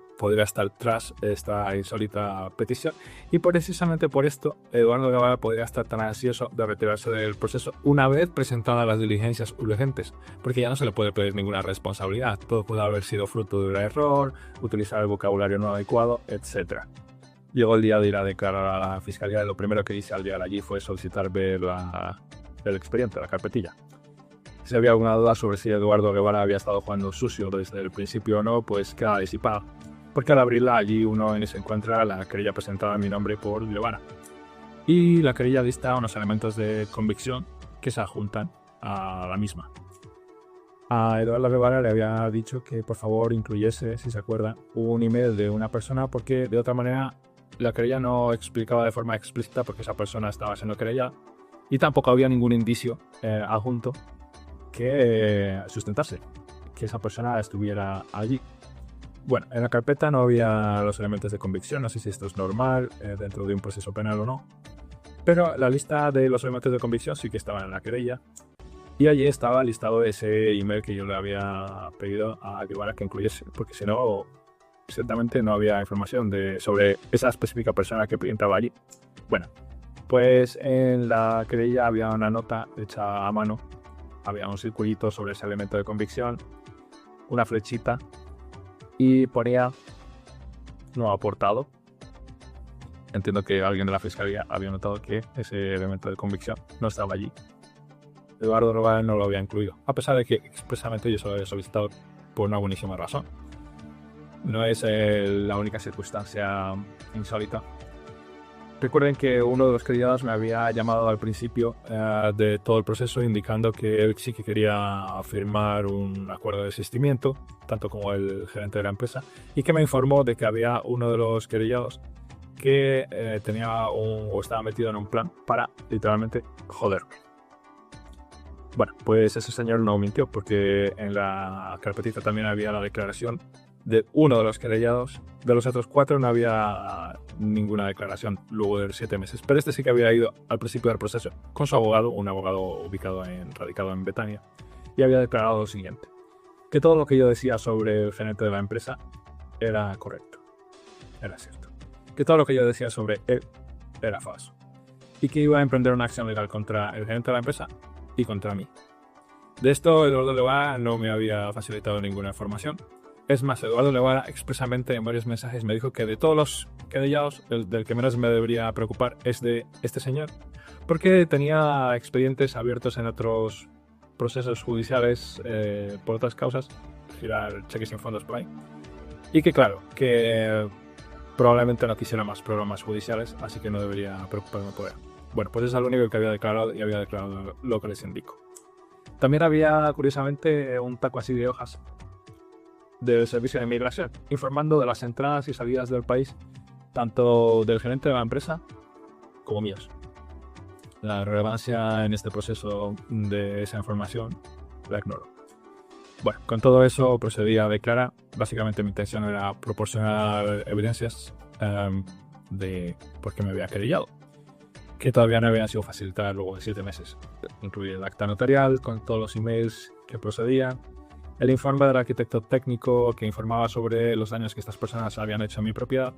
S1: tras esta insólita petición. Y precisamente por esto, Eduardo Guevara podría estar tan ansioso de retirarse del proceso una vez presentadas las diligencias urgentes, porque ya no se le puede pedir ninguna responsabilidad. Todo puede haber sido fruto de un error, utilizar el vocabulario no adecuado, etc. Llegó el día de ir a declarar a la fiscalía y lo primero que hice al llegar allí fue solicitar ver el expediente, la carpetilla. Si había alguna duda sobre si Eduardo Guevara había estado jugando sucio desde el principio o no, pues queda disipada. Porque al abrirla allí uno se encuentra la querella presentada en mi nombre por Guevara. Y la querella lista unos elementos de convicción que se adjuntan a la misma. A Eduardo Guevara le había dicho que por favor incluyese, si se acuerda, un email de una persona porque de otra manera la querella no explicaba de forma explícita porque esa persona estaba siendo querellada y tampoco había ningún indicio adjunto que sustentase que esa persona estuviera allí. Bueno, en la carpeta no había los elementos de convicción, no sé si esto es normal dentro de un proceso penal o no, pero la lista de los elementos de convicción sí que estaba en la querella y allí estaba listado ese email que yo le había pedido a Guevara que incluyese, porque si no, ciertamente no había información sobre esa específica persona que entraba allí. Bueno, pues en la querella había una nota hecha a mano, había un circulito sobre ese elemento de convicción, una flechita y ponía no aportado. Entiendo que alguien de la fiscalía había notado que ese elemento de convicción no estaba allí. Eduardo Guevara no lo había incluido, a pesar de que expresamente yo se lo había solicitado por una buenísima razón. No es la única circunstancia insólita. Recuerden que uno de los querellados me había llamado al principio de todo el proceso indicando que él sí que quería firmar un acuerdo de desistimiento, tanto como el gerente de la empresa, y que me informó de que había uno de los querellados que tenía o estaba metido en un plan para literalmente joderme. Bueno, pues ese señor no mintió porque en la carpetita también había la declaración de uno de los querellados. De los otros 4 no había ninguna declaración luego de 7 meses, pero este sí que había ido al principio del proceso con su abogado, un abogado radicado en Betania, y había declarado lo siguiente: que todo lo que yo decía sobre el gerente de la empresa era correcto, era cierto, que todo lo que yo decía sobre él era falso y que iba a emprender una acción legal contra el gerente de la empresa y contra mí. De esto Eduardo Guevara no me había facilitado ninguna información. Es más, Eduardo Guevara expresamente en varios mensajes me dijo que de todos los querellados, del que menos me debería preocupar es de este señor, porque tenía expedientes abiertos en otros procesos judiciales por otras causas, girar cheques sin fondos por ahí, y que claro, que probablemente no quisiera más problemas judiciales, así que no debería preocuparme por él. Bueno, pues eso es lo único que había declarado y había declarado lo que les indico. También había, curiosamente, un taco así de hojas del Servicio de Inmigración, informando de las entradas y salidas del país, tanto del gerente de la empresa como míos. La relevancia en este proceso de esa información la ignoro. Bueno, con todo eso procedí a declarar. Básicamente mi intención era proporcionar evidencias de por qué me había querellado, que todavía no habían sido facilitadas luego de 7 meses. Incluir el acta notarial con todos los emails que procedían, el informe del arquitecto técnico que informaba sobre los daños que estas personas habían hecho a mi propiedad,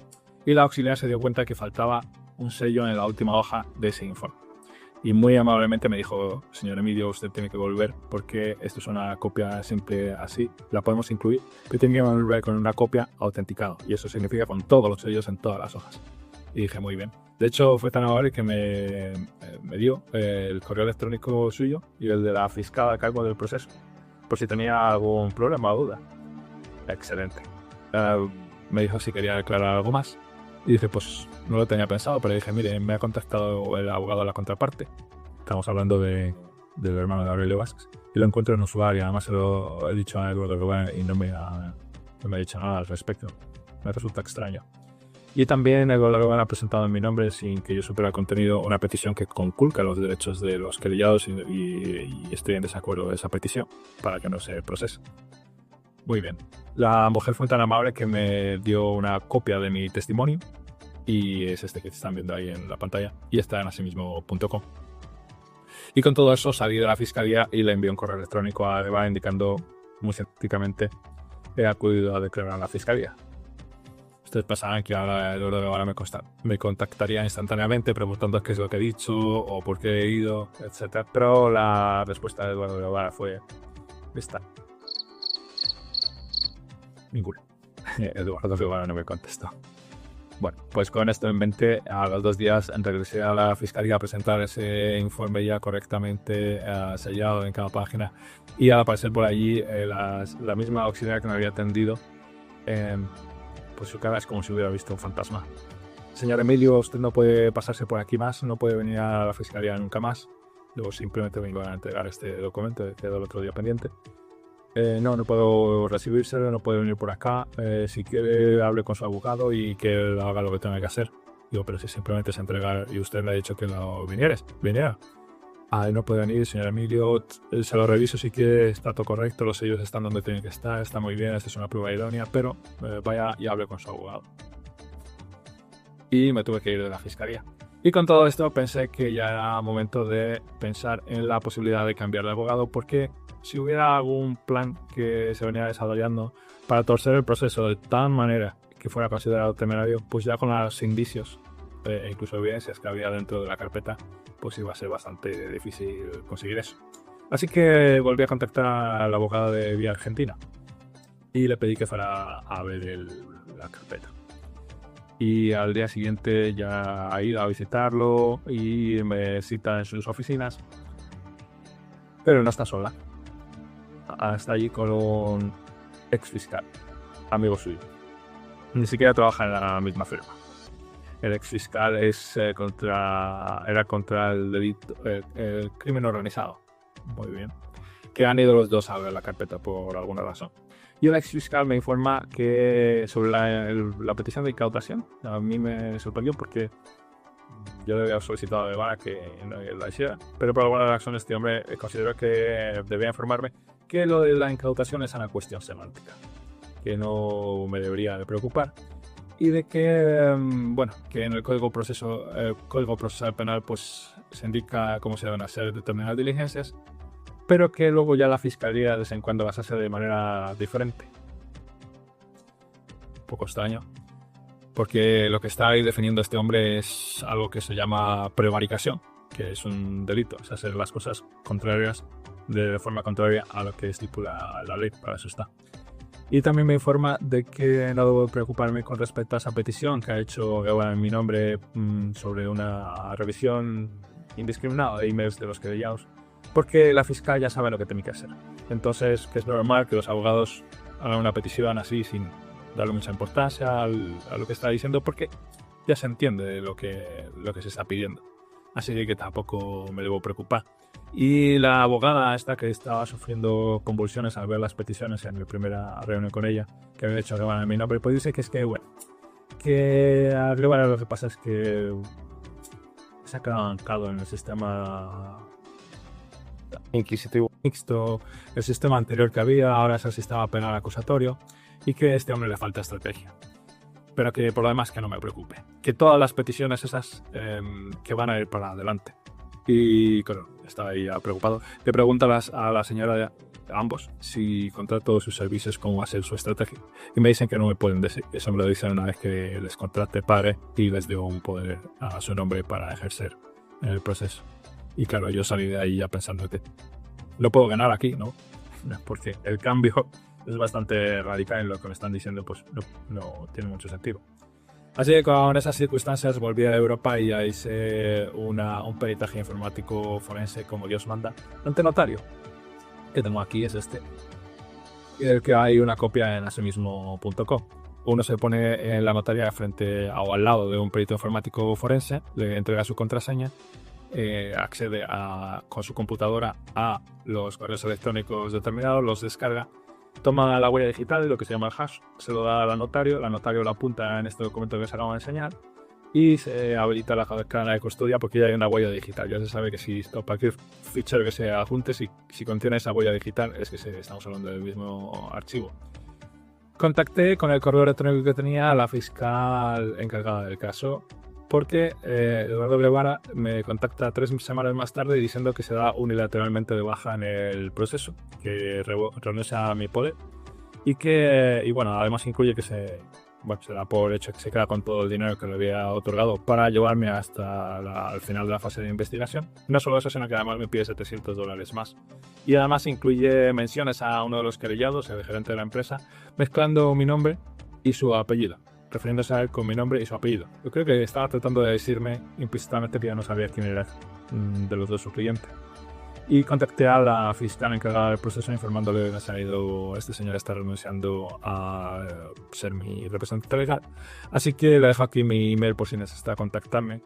S1: y la auxiliar se dio cuenta que faltaba un sello en la última hoja de ese informe. Y muy amablemente me dijo: señor Emilio, usted tiene que volver porque esto es una copia simple así, la podemos incluir, pero tiene que volver con una copia autenticada, y eso significa con todos los sellos en todas las hojas. Y dije: muy bien. De hecho, fue tan amable que me dio el correo electrónico suyo y el de la fiscal a cargo del proceso, por si tenía algún problema o duda. Excelente. Me dijo si quería aclarar algo más. Y dije, pues no lo tenía pensado, pero dije: mire, me ha contactado el abogado de la contraparte. Estamos hablando del hermano de Aurelio Vázquez. Y lo encuentro en usuario. Además se lo he dicho a Eduardo Guevara y no me ha dicho nada al respecto. me resulta extraño. Y también lo han presentado en mi nombre sin que yo supiera el contenido, una petición que conculca los derechos de los querellados y estoy en desacuerdo de esa petición para que no se procese. Muy bien. La mujer fue tan amable que me dio una copia de mi testimonio y es este que están viendo ahí en la pantalla y está en asimismo.com. Y con todo eso salí de la fiscalía y le envié un correo electrónico a Eva indicando muy científicamente que he acudido a declarar a la fiscalía. Ustedes pensarán que ahora el ahora me contactaría instantáneamente preguntando qué es lo que he dicho o por qué he ido, etc. Pero la respuesta de Eduardo Guevara fue esta. Ninguna. Eduardo Guevara no me contestó. Bueno, pues con esto en mente, a los 2 días regresé a la fiscalía a presentar ese informe ya correctamente sellado en cada página y al aparecer por allí la misma auxiliar que me había atendido, pues su cara es como si hubiera visto un fantasma. Señor Emilio, usted no puede pasarse por aquí más, no puede venir a la fiscalía nunca más. Luego simplemente vengo a entregar este documento que quedó el otro día pendiente. No puedo recibírselo, no puede venir por acá. Si quiere, hable con su abogado y que él haga lo que tenga que hacer. Digo, pero si simplemente es entregar y usted le ha dicho que no viniera. No puede venir, señor Emilio, se lo reviso si quiere, está todo correcto, los sellos están donde tienen que estar, está muy bien, esta es una prueba idónea, pero vaya y hable con su abogado. Y me tuve que ir de la fiscalía. Y con todo esto pensé que ya era momento de pensar en la posibilidad de cambiar de abogado, porque si hubiera algún plan que se venía desarrollando para torcer el proceso de tal manera que fuera considerado temerario, pues ya con los indicios e incluso evidencias que había dentro de la carpeta, pues iba a ser bastante difícil conseguir eso. Así que volví a contactar al abogado de Vía Argentina y le pedí que fuera a ver la carpeta. Y al día siguiente ya he ido a visitarlo y me cita en sus oficinas, pero no está sola. Está allí con un ex fiscal, amigo suyo. Ni siquiera trabaja en la misma firma. El ex fiscal era contra el delito, el crimen organizado. Muy bien. Que han ido los dos a ver la carpeta por alguna razón. Y el ex fiscal me informa que sobre la petición de incautación, a mí me sorprendió porque yo le había solicitado a Guevara que no la hiciera, pero por alguna razón este hombre consideró que debía informarme que lo de la incautación es una cuestión semántica, que no me debería de preocupar. Y de que, que en el Código Procesal Penal pues se indica cómo se deben hacer determinadas diligencias, pero que luego ya la Fiscalía de vez en cuando las hace de manera diferente. Un poco extraño, porque lo que está ahí definiendo este hombre es algo que se llama prevaricación, que es un delito, es hacer las cosas contrarias de forma contraria a lo que estipula la ley, para eso está. Y también me informa de que no debo preocuparme con respecto a esa petición que ha hecho Guevara en mi nombre sobre una revisión indiscriminada de emails de los querellados, porque la fiscal ya sabe lo que tiene que hacer. Entonces, que es normal que los abogados hagan una petición así sin darle mucha importancia a lo que está diciendo, porque ya se entiende lo que se está pidiendo. Así que tampoco me debo preocupar. Y la abogada esta que estaba sufriendo convulsiones al ver las peticiones en mi primera reunión con ella, que había hecho Guevara en mi nombre, pues dice que es que a Guevara lo que pasa es que se ha quedado en el sistema inquisitivo mixto, el sistema anterior que había, ahora es el sistema penal acusatorio, y que a este hombre le falta estrategia. Pero que por lo demás que no me preocupe, que todas las peticiones esas que van a ir para adelante. Y claro, estaba ahí ya preocupado. Le pregunta a la señora de ambos si contrata todos sus servicios, cómo va a ser su estrategia. Y me dicen que no me pueden decir. Eso me lo dicen una vez que les contrate, pague y les dé un poder a su nombre para ejercer en el proceso. Y claro, yo salí de ahí ya pensando que no puedo ganar aquí, ¿no? Porque el cambio es bastante radical en lo que me están diciendo, pues no tiene mucho sentido. Así que con esas circunstancias volví a Europa y ya hice un peritaje informático forense como Dios manda ante notario, que tengo aquí, es este, y del que hay una copia en asimismo.com. Uno se pone en la notaría frente o al lado de un perito informático forense, le entrega su contraseña, accede con su computadora a los correos electrónicos determinados, los descarga toma la huella digital, lo que se llama el hash, se lo da al notario lo apunta en este documento que os acabo de enseñar y se habilita la cadena de custodia porque ya hay una huella digital. Ya se sabe que si cualquier fichero que se adjunte, si contiene esa huella digital, es que estamos hablando del mismo archivo. Contacté con el correo electrónico que tenía a la fiscal encargada del caso porque Eduardo Guevara me contacta 3 semanas más tarde diciendo que se da unilateralmente de baja en el proceso, que renuncia a mi poder y bueno, además incluye que se da por hecho que se queda con todo el dinero que le había otorgado para llevarme hasta el final de la fase de investigación. No solo eso, sino que además me pide $700 más. Y además incluye menciones a uno de los querellados, el gerente de la empresa, mezclando mi nombre y su apellido, refiriéndose a él con mi nombre y su apellido. Yo creo que estaba tratando de decirme implícitamente que ya no sabía quién era de los dos su cliente. Y contacté a la fiscal encargada del proceso informándole que este señor está renunciando a ser mi representante legal. Así que le dejo aquí mi email por si necesita contactarme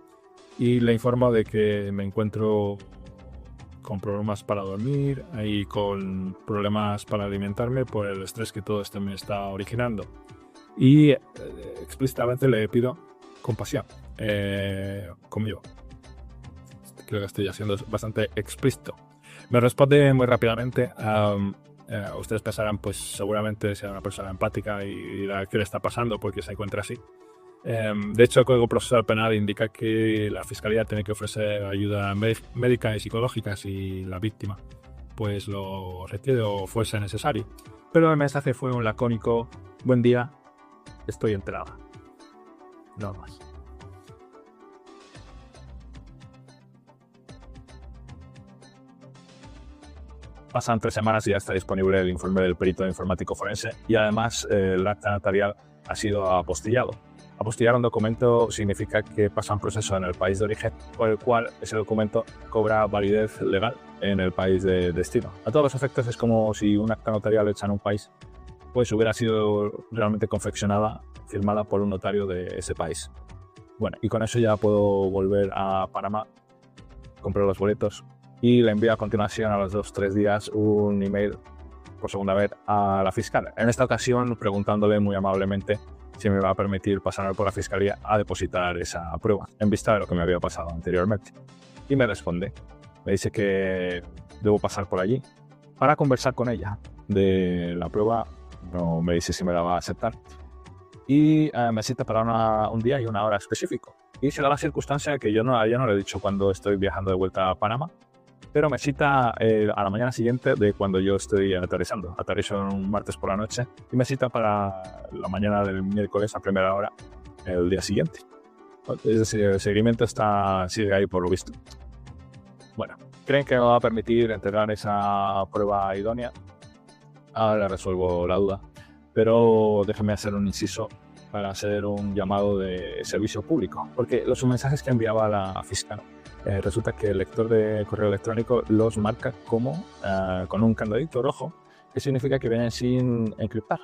S1: y le informo de que me encuentro con problemas para dormir y con problemas para alimentarme por el estrés que todo esto me está originando. Y explícitamente le pido compasión conmigo. Creo que estoy haciendo bastante explícito. Me responde muy rápidamente. Ustedes pensarán, pues seguramente sea una persona empática y dirá qué le está pasando porque se encuentra así. De hecho, el Código Procesal Penal indica que la Fiscalía tiene que ofrecer ayuda médica y psicológica si la víctima pues lo requiere o fuese necesario. Pero el mensaje fue un lacónico: buen día, estoy enterada. No más. Pasan 3 semanas y ya está disponible el informe del perito informático forense y además el acta notarial ha sido apostillado. Apostillar un documento significa que pasa un proceso en el país de origen por el cual ese documento cobra validez legal en el país de destino. A todos los efectos es como si un acta notarial hecha en un país pues hubiera sido realmente confeccionada, firmada por un notario de ese país. Bueno, y con eso ya puedo volver a Panamá, comprar los boletos y le envío a continuación a los 2-3 días un email por segunda vez a la fiscal. En esta ocasión preguntándole muy amablemente si me va a permitir pasar por la fiscalía a depositar esa prueba, en vista de lo que me había pasado anteriormente. Y me responde, me dice que debo pasar por allí para conversar con ella de la prueba. No me dice si me la va a aceptar. Y me cita para un día y una hora específico. Y se da la circunstancia que yo no le he dicho cuando estoy viajando de vuelta a Panamá, pero me cita a la mañana siguiente de cuando yo estoy aterrizando. Aterrizo un martes por la noche y me cita para la mañana del miércoles a primera hora el día siguiente. Es decir, el seguimiento sigue ahí por lo visto. Bueno, ¿creen que me va a permitir entregar esa prueba idónea? Ahora resuelvo la duda, pero déjenme hacer un inciso para hacer un llamado de servicio público, porque los mensajes que enviaba la fiscal resulta que el lector de correo electrónico los marca como con un candadito rojo, que significa que vienen sin encriptar.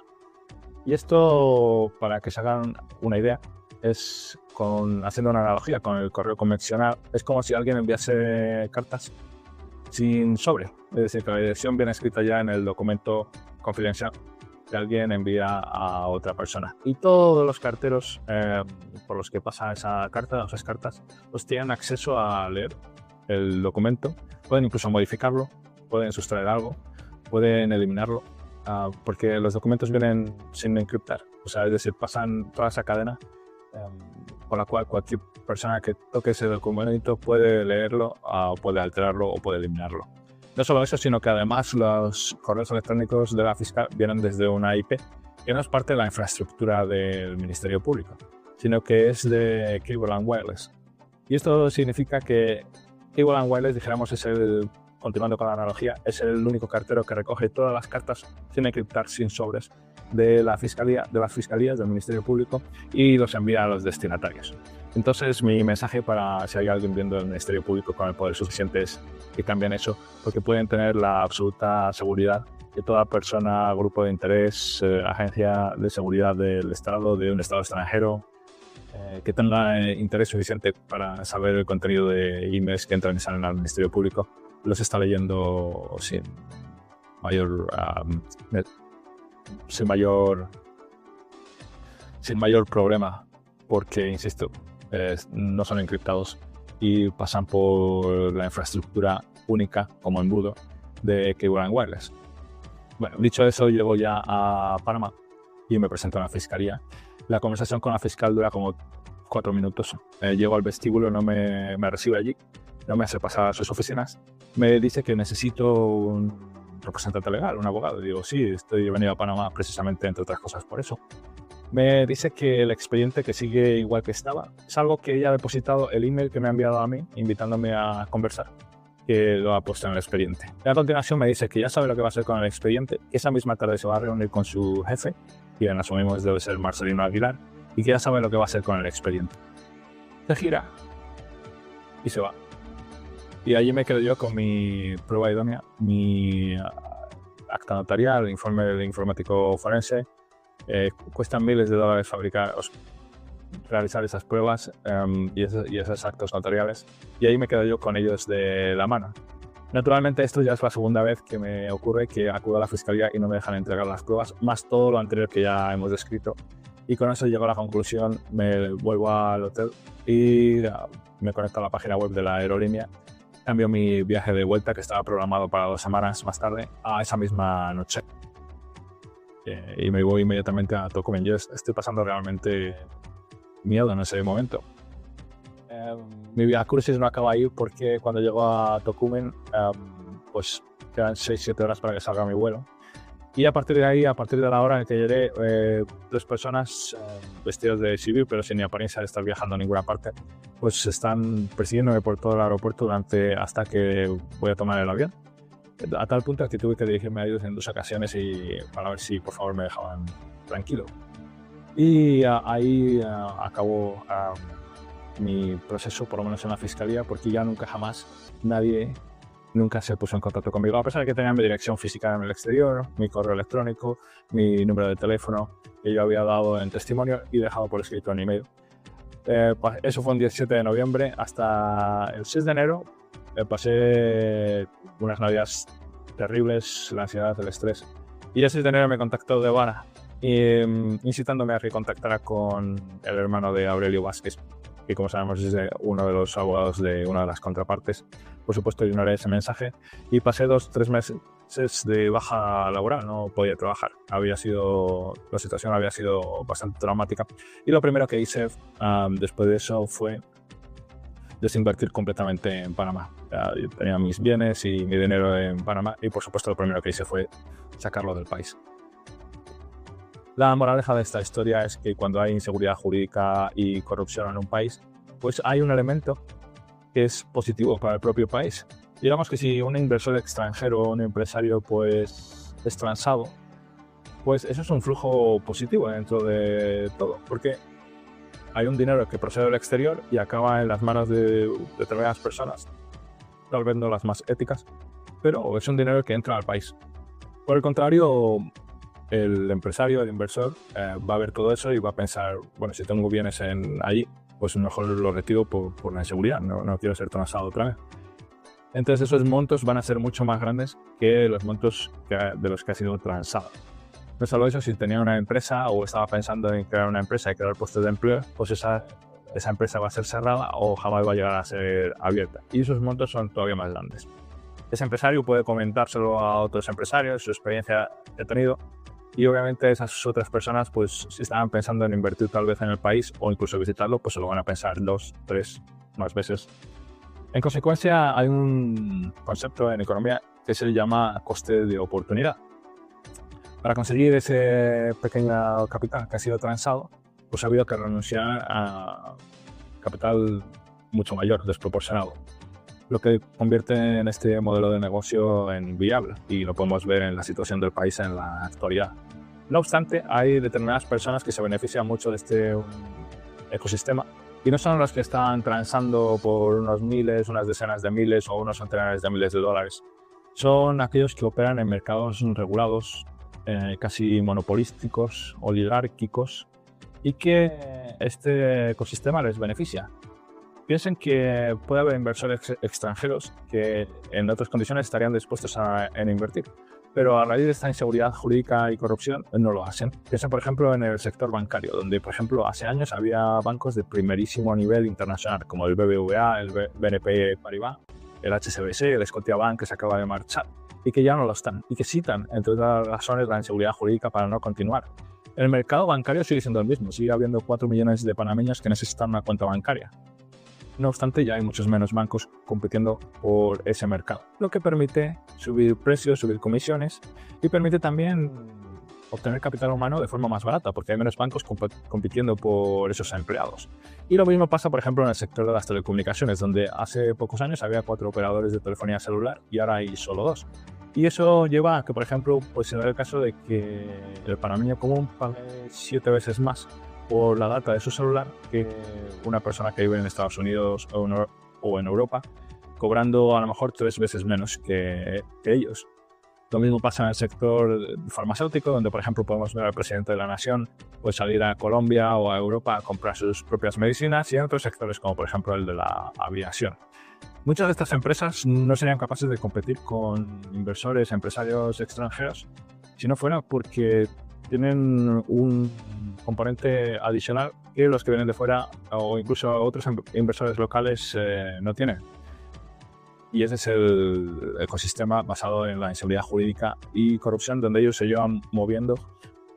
S1: Y esto, para que se hagan una idea, es haciendo una analogía con el correo convencional, es como si alguien enviase cartas sin sobre, es decir, que la dirección viene escrita ya en el documento confidencial que alguien envía a otra persona. Y todos los carteros por los que pasa esa carta, esas cartas, pues tienen acceso a leer el documento, pueden incluso modificarlo, pueden sustraer algo, pueden eliminarlo, porque los documentos vienen sin encriptar, o sea, es decir, pasan toda esa cadena por la cual cualquier persona que toque ese documento puede leerlo, puede alterarlo o puede eliminarlo. No solo eso, sino que además los correos electrónicos de la fiscal vienen desde una IP que no es parte de la infraestructura del Ministerio Público, sino que es de Cable & Wireless. Y esto significa que Cable & Wireless, dijéramos, continuando con la analogía, es el único cartero que recoge todas las cartas sin encriptar, sin sobres, de las fiscalías del Ministerio Público y los envía a los destinatarios. Entonces, mi mensaje para si hay alguien viendo el Ministerio Público con el poder suficiente es que cambien eso, porque pueden tener la absoluta seguridad que toda persona, grupo de interés, agencia de seguridad del Estado, de un Estado extranjero, que tenga interés suficiente para saber el contenido de emails que entran y salen al Ministerio Público, los está leyendo sin mayor sin mayor problema, porque, insisto, no son encriptados y pasan por la infraestructura única como embudo de Cable & Wireless. Bueno, dicho eso, llego ya a Panamá y me presento a la fiscalía. La conversación con la fiscal dura como 4 minutos. Llego al vestíbulo, no me recibe allí, no me hace pasar a sus oficinas. Me dice que necesito un representante legal, un abogado. Digo, sí, estoy venido a Panamá precisamente, entre otras cosas, por eso. Me dice que el expediente que sigue igual que estaba es algo que ella ha depositado, el email que me ha enviado a mí, invitándome a conversar, que lo ha puesto en el expediente. Y a continuación me dice que ya sabe lo que va a hacer con el expediente, que esa misma tarde se va a reunir con su jefe, quien asumimos debe ser Marcelino Aguilar, y que ya sabe lo que va a hacer con el expediente. Se gira y se va. Y allí me quedo yo con mi prueba idónea, mi acta notarial, el informe del informático forense. Cuestan miles de dólares realizar esas pruebas y esos actos notariales. Y ahí me quedo yo con ellos de la mano. Naturalmente, esto ya es la segunda vez que me ocurre que acudo a la fiscalía y no me dejan entregar las pruebas, más todo lo anterior que ya hemos descrito. Y con eso llego a la conclusión, me vuelvo al hotel y me conecto a la página web de la aerolínea. Cambio mi viaje de vuelta, que estaba programado para 2 semanas más tarde, a esa misma noche. Y me voy inmediatamente a Tocumen. Yo estoy pasando realmente miedo en ese momento. Mi via crucis no acaba ahí porque cuando llego a Tocumen, pues quedan 6-7 horas para que salga mi vuelo. Y a partir de ahí, a partir de la hora en que llegué, 2 personas vestidas de civil, pero sin ni apariencia de estar viajando a ninguna parte, pues están persiguiéndome por todo el aeropuerto hasta que voy a tomar el avión. A tal punto que tuve que dirigirme a ellos en 2 ocasiones y para ver si por favor me dejaban tranquilo. Y ahí acabó mi proceso, por lo menos en la fiscalía, porque ya nunca jamás nadie se puso en contacto conmigo, a pesar de que tenía mi dirección física en el exterior, mi correo electrónico, mi número de teléfono que yo había dado en testimonio y dejado por escrito en email. Eso fue un 17 de noviembre. Hasta el 6 de enero pasé unas navidades terribles, la ansiedad, el estrés. Y el 6 de enero me contactó Devana, incitándome a que contactara con el hermano de Aurelio Vázquez, que como sabemos es uno de los abogados de una de las contrapartes. Por supuesto, ignoré ese mensaje y pasé 2-3 meses de baja laboral, no podía trabajar. La situación había sido bastante dramática. Y lo primero que hice después de eso fue desinvertir completamente en Panamá. Yo tenía mis bienes y mi dinero en Panamá y por supuesto lo primero que hice fue sacarlo del país. La moraleja de esta historia es que cuando hay inseguridad jurídica y corrupción en un país, pues hay un elemento que es positivo para el propio país. Digamos que si un inversor extranjero o un empresario pues es transado, pues eso es un flujo positivo dentro de todo, porque hay un dinero que procede del exterior y acaba en las manos de determinadas personas, tal vez no las más éticas, pero es un dinero que entra al país. Por el contrario, el empresario, el inversor, va a ver todo eso y va a pensar, bueno, si tengo bienes allí, pues mejor lo retiro por la inseguridad, no quiero ser transado otra vez. Entonces esos montos van a ser mucho más grandes que los montos de los que ha sido transado. No solo eso, si tenía una empresa o estaba pensando en crear una empresa y crear puestos de empleo, pues esa empresa va a ser cerrada o jamás va a llegar a ser abierta. Y esos montos son todavía más grandes. Ese empresario puede comentárselo a otros empresarios, su experiencia que ha tenido. Y obviamente esas otras personas, pues si estaban pensando en invertir tal vez en el país o incluso visitarlo, pues se lo van a pensar 2, 3 más veces. En consecuencia, hay un concepto en economía que se llama coste de oportunidad. Para conseguir ese pequeño capital que ha sido transado, pues ha habido que renunciar a capital mucho mayor, desproporcionado, lo que convierte en este modelo de negocio en viable, y lo podemos ver en la situación del país en la actualidad. No obstante, hay determinadas personas que se benefician mucho de este ecosistema, y no son los que están transando por unos miles, unas decenas de miles o unos centenares de miles de dólares. Son aquellos que operan en mercados regulados, casi monopolísticos, oligárquicos, y que este ecosistema les beneficia. Piensen que puede haber inversores extranjeros que en otras condiciones estarían dispuestos a invertir, pero a raíz de esta inseguridad jurídica y corrupción no lo hacen. Piensa, por ejemplo, en el sector bancario, donde, por ejemplo, hace años había bancos de primerísimo nivel internacional, como el BBVA, el BNP Paribas, el HSBC, el Scotiabank, que se acaba de marchar, y que ya no lo están, y que citan, entre otras razones, la inseguridad jurídica para no continuar. El mercado bancario sigue siendo el mismo, sigue habiendo 4 millones de panameños que necesitan una cuenta bancaria. No obstante, ya hay muchos menos bancos compitiendo por ese mercado, lo que permite subir precios, subir comisiones y permite también obtener capital humano de forma más barata, porque hay menos bancos compitiendo por esos empleados. Y lo mismo pasa, por ejemplo, en el sector de las telecomunicaciones, donde hace pocos años había 4 operadores de telefonía celular y ahora hay solo 2. Y eso lleva a que, por ejemplo, pues se da el caso de que el panameño común pague 7 veces más por la data de su celular que una persona que vive en Estados Unidos o en Europa, cobrando a lo mejor 3 veces menos que ellos. Lo mismo pasa en el sector farmacéutico, donde, por ejemplo, podemos ver al presidente de la nación pues, salir a Colombia o a Europa a comprar sus propias medicinas, y en otros sectores, como por ejemplo el de la aviación. Muchas de estas empresas no serían capaces de competir con inversores, empresarios extranjeros, si no fuera porque tienen un componente adicional que los que vienen de fuera o incluso otros inversores locales no tienen. Y ese es el ecosistema basado en la inseguridad jurídica y corrupción, donde ellos se llevan moviendo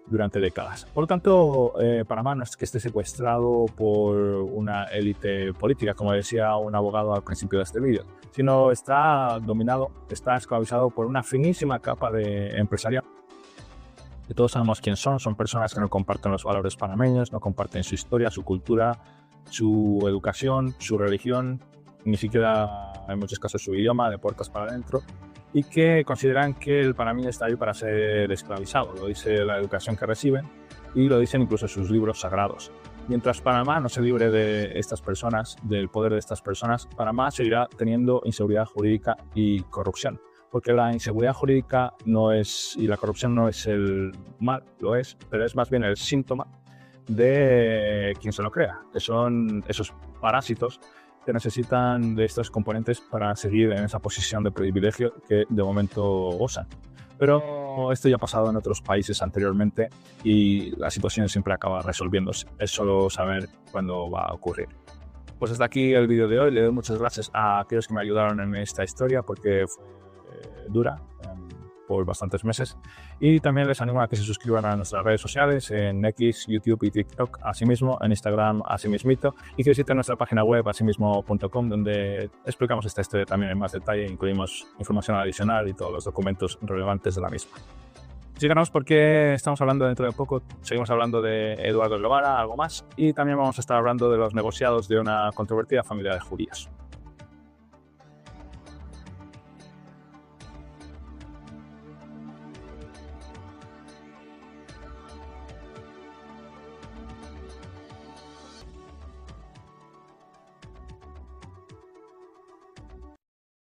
S1: durante décadas. Por lo tanto, Panamá no es que esté secuestrado por una élite política, como decía un abogado al principio de este vídeo, sino está dominado, está esclavizado por una finísima capa de empresariado. Que todos sabemos quién son personas que no comparten los valores panameños, no comparten su historia, su cultura, su educación, su religión, ni siquiera en muchos casos su idioma, de puertas para adentro, y que consideran que el panameño está ahí para ser esclavizado. Lo dice la educación que reciben y lo dicen incluso sus libros sagrados. Mientras Panamá no se libre de estas personas, del poder de estas personas, Panamá seguirá teniendo inseguridad jurídica y corrupción. Porque la inseguridad jurídica no es, y la corrupción no es el mal, lo es, pero es más bien el síntoma de quien se lo crea, que son esos parásitos que necesitan de estos componentes para seguir en esa posición de privilegio que de momento gozan. Pero esto ya ha pasado en otros países anteriormente y la situación siempre acaba resolviéndose. Es solo saber cuándo va a ocurrir. Pues hasta aquí el vídeo de hoy. Le doy muchas gracias a aquellos que me ayudaron en esta historia porque fue dura por bastantes meses, y también les animo a que se suscriban a nuestras redes sociales en X, YouTube y TikTok, asimismo en Instagram, asimismito, y que visiten nuestra página web asimismo.com, donde explicamos esta historia también en más detalle, incluimos información adicional y todos los documentos relevantes de la misma. Síganos porque estamos hablando dentro de poco, seguimos hablando de Eduardo Eslovara, algo más, y también vamos a estar hablando de los negociados de una controvertida familia de judíos.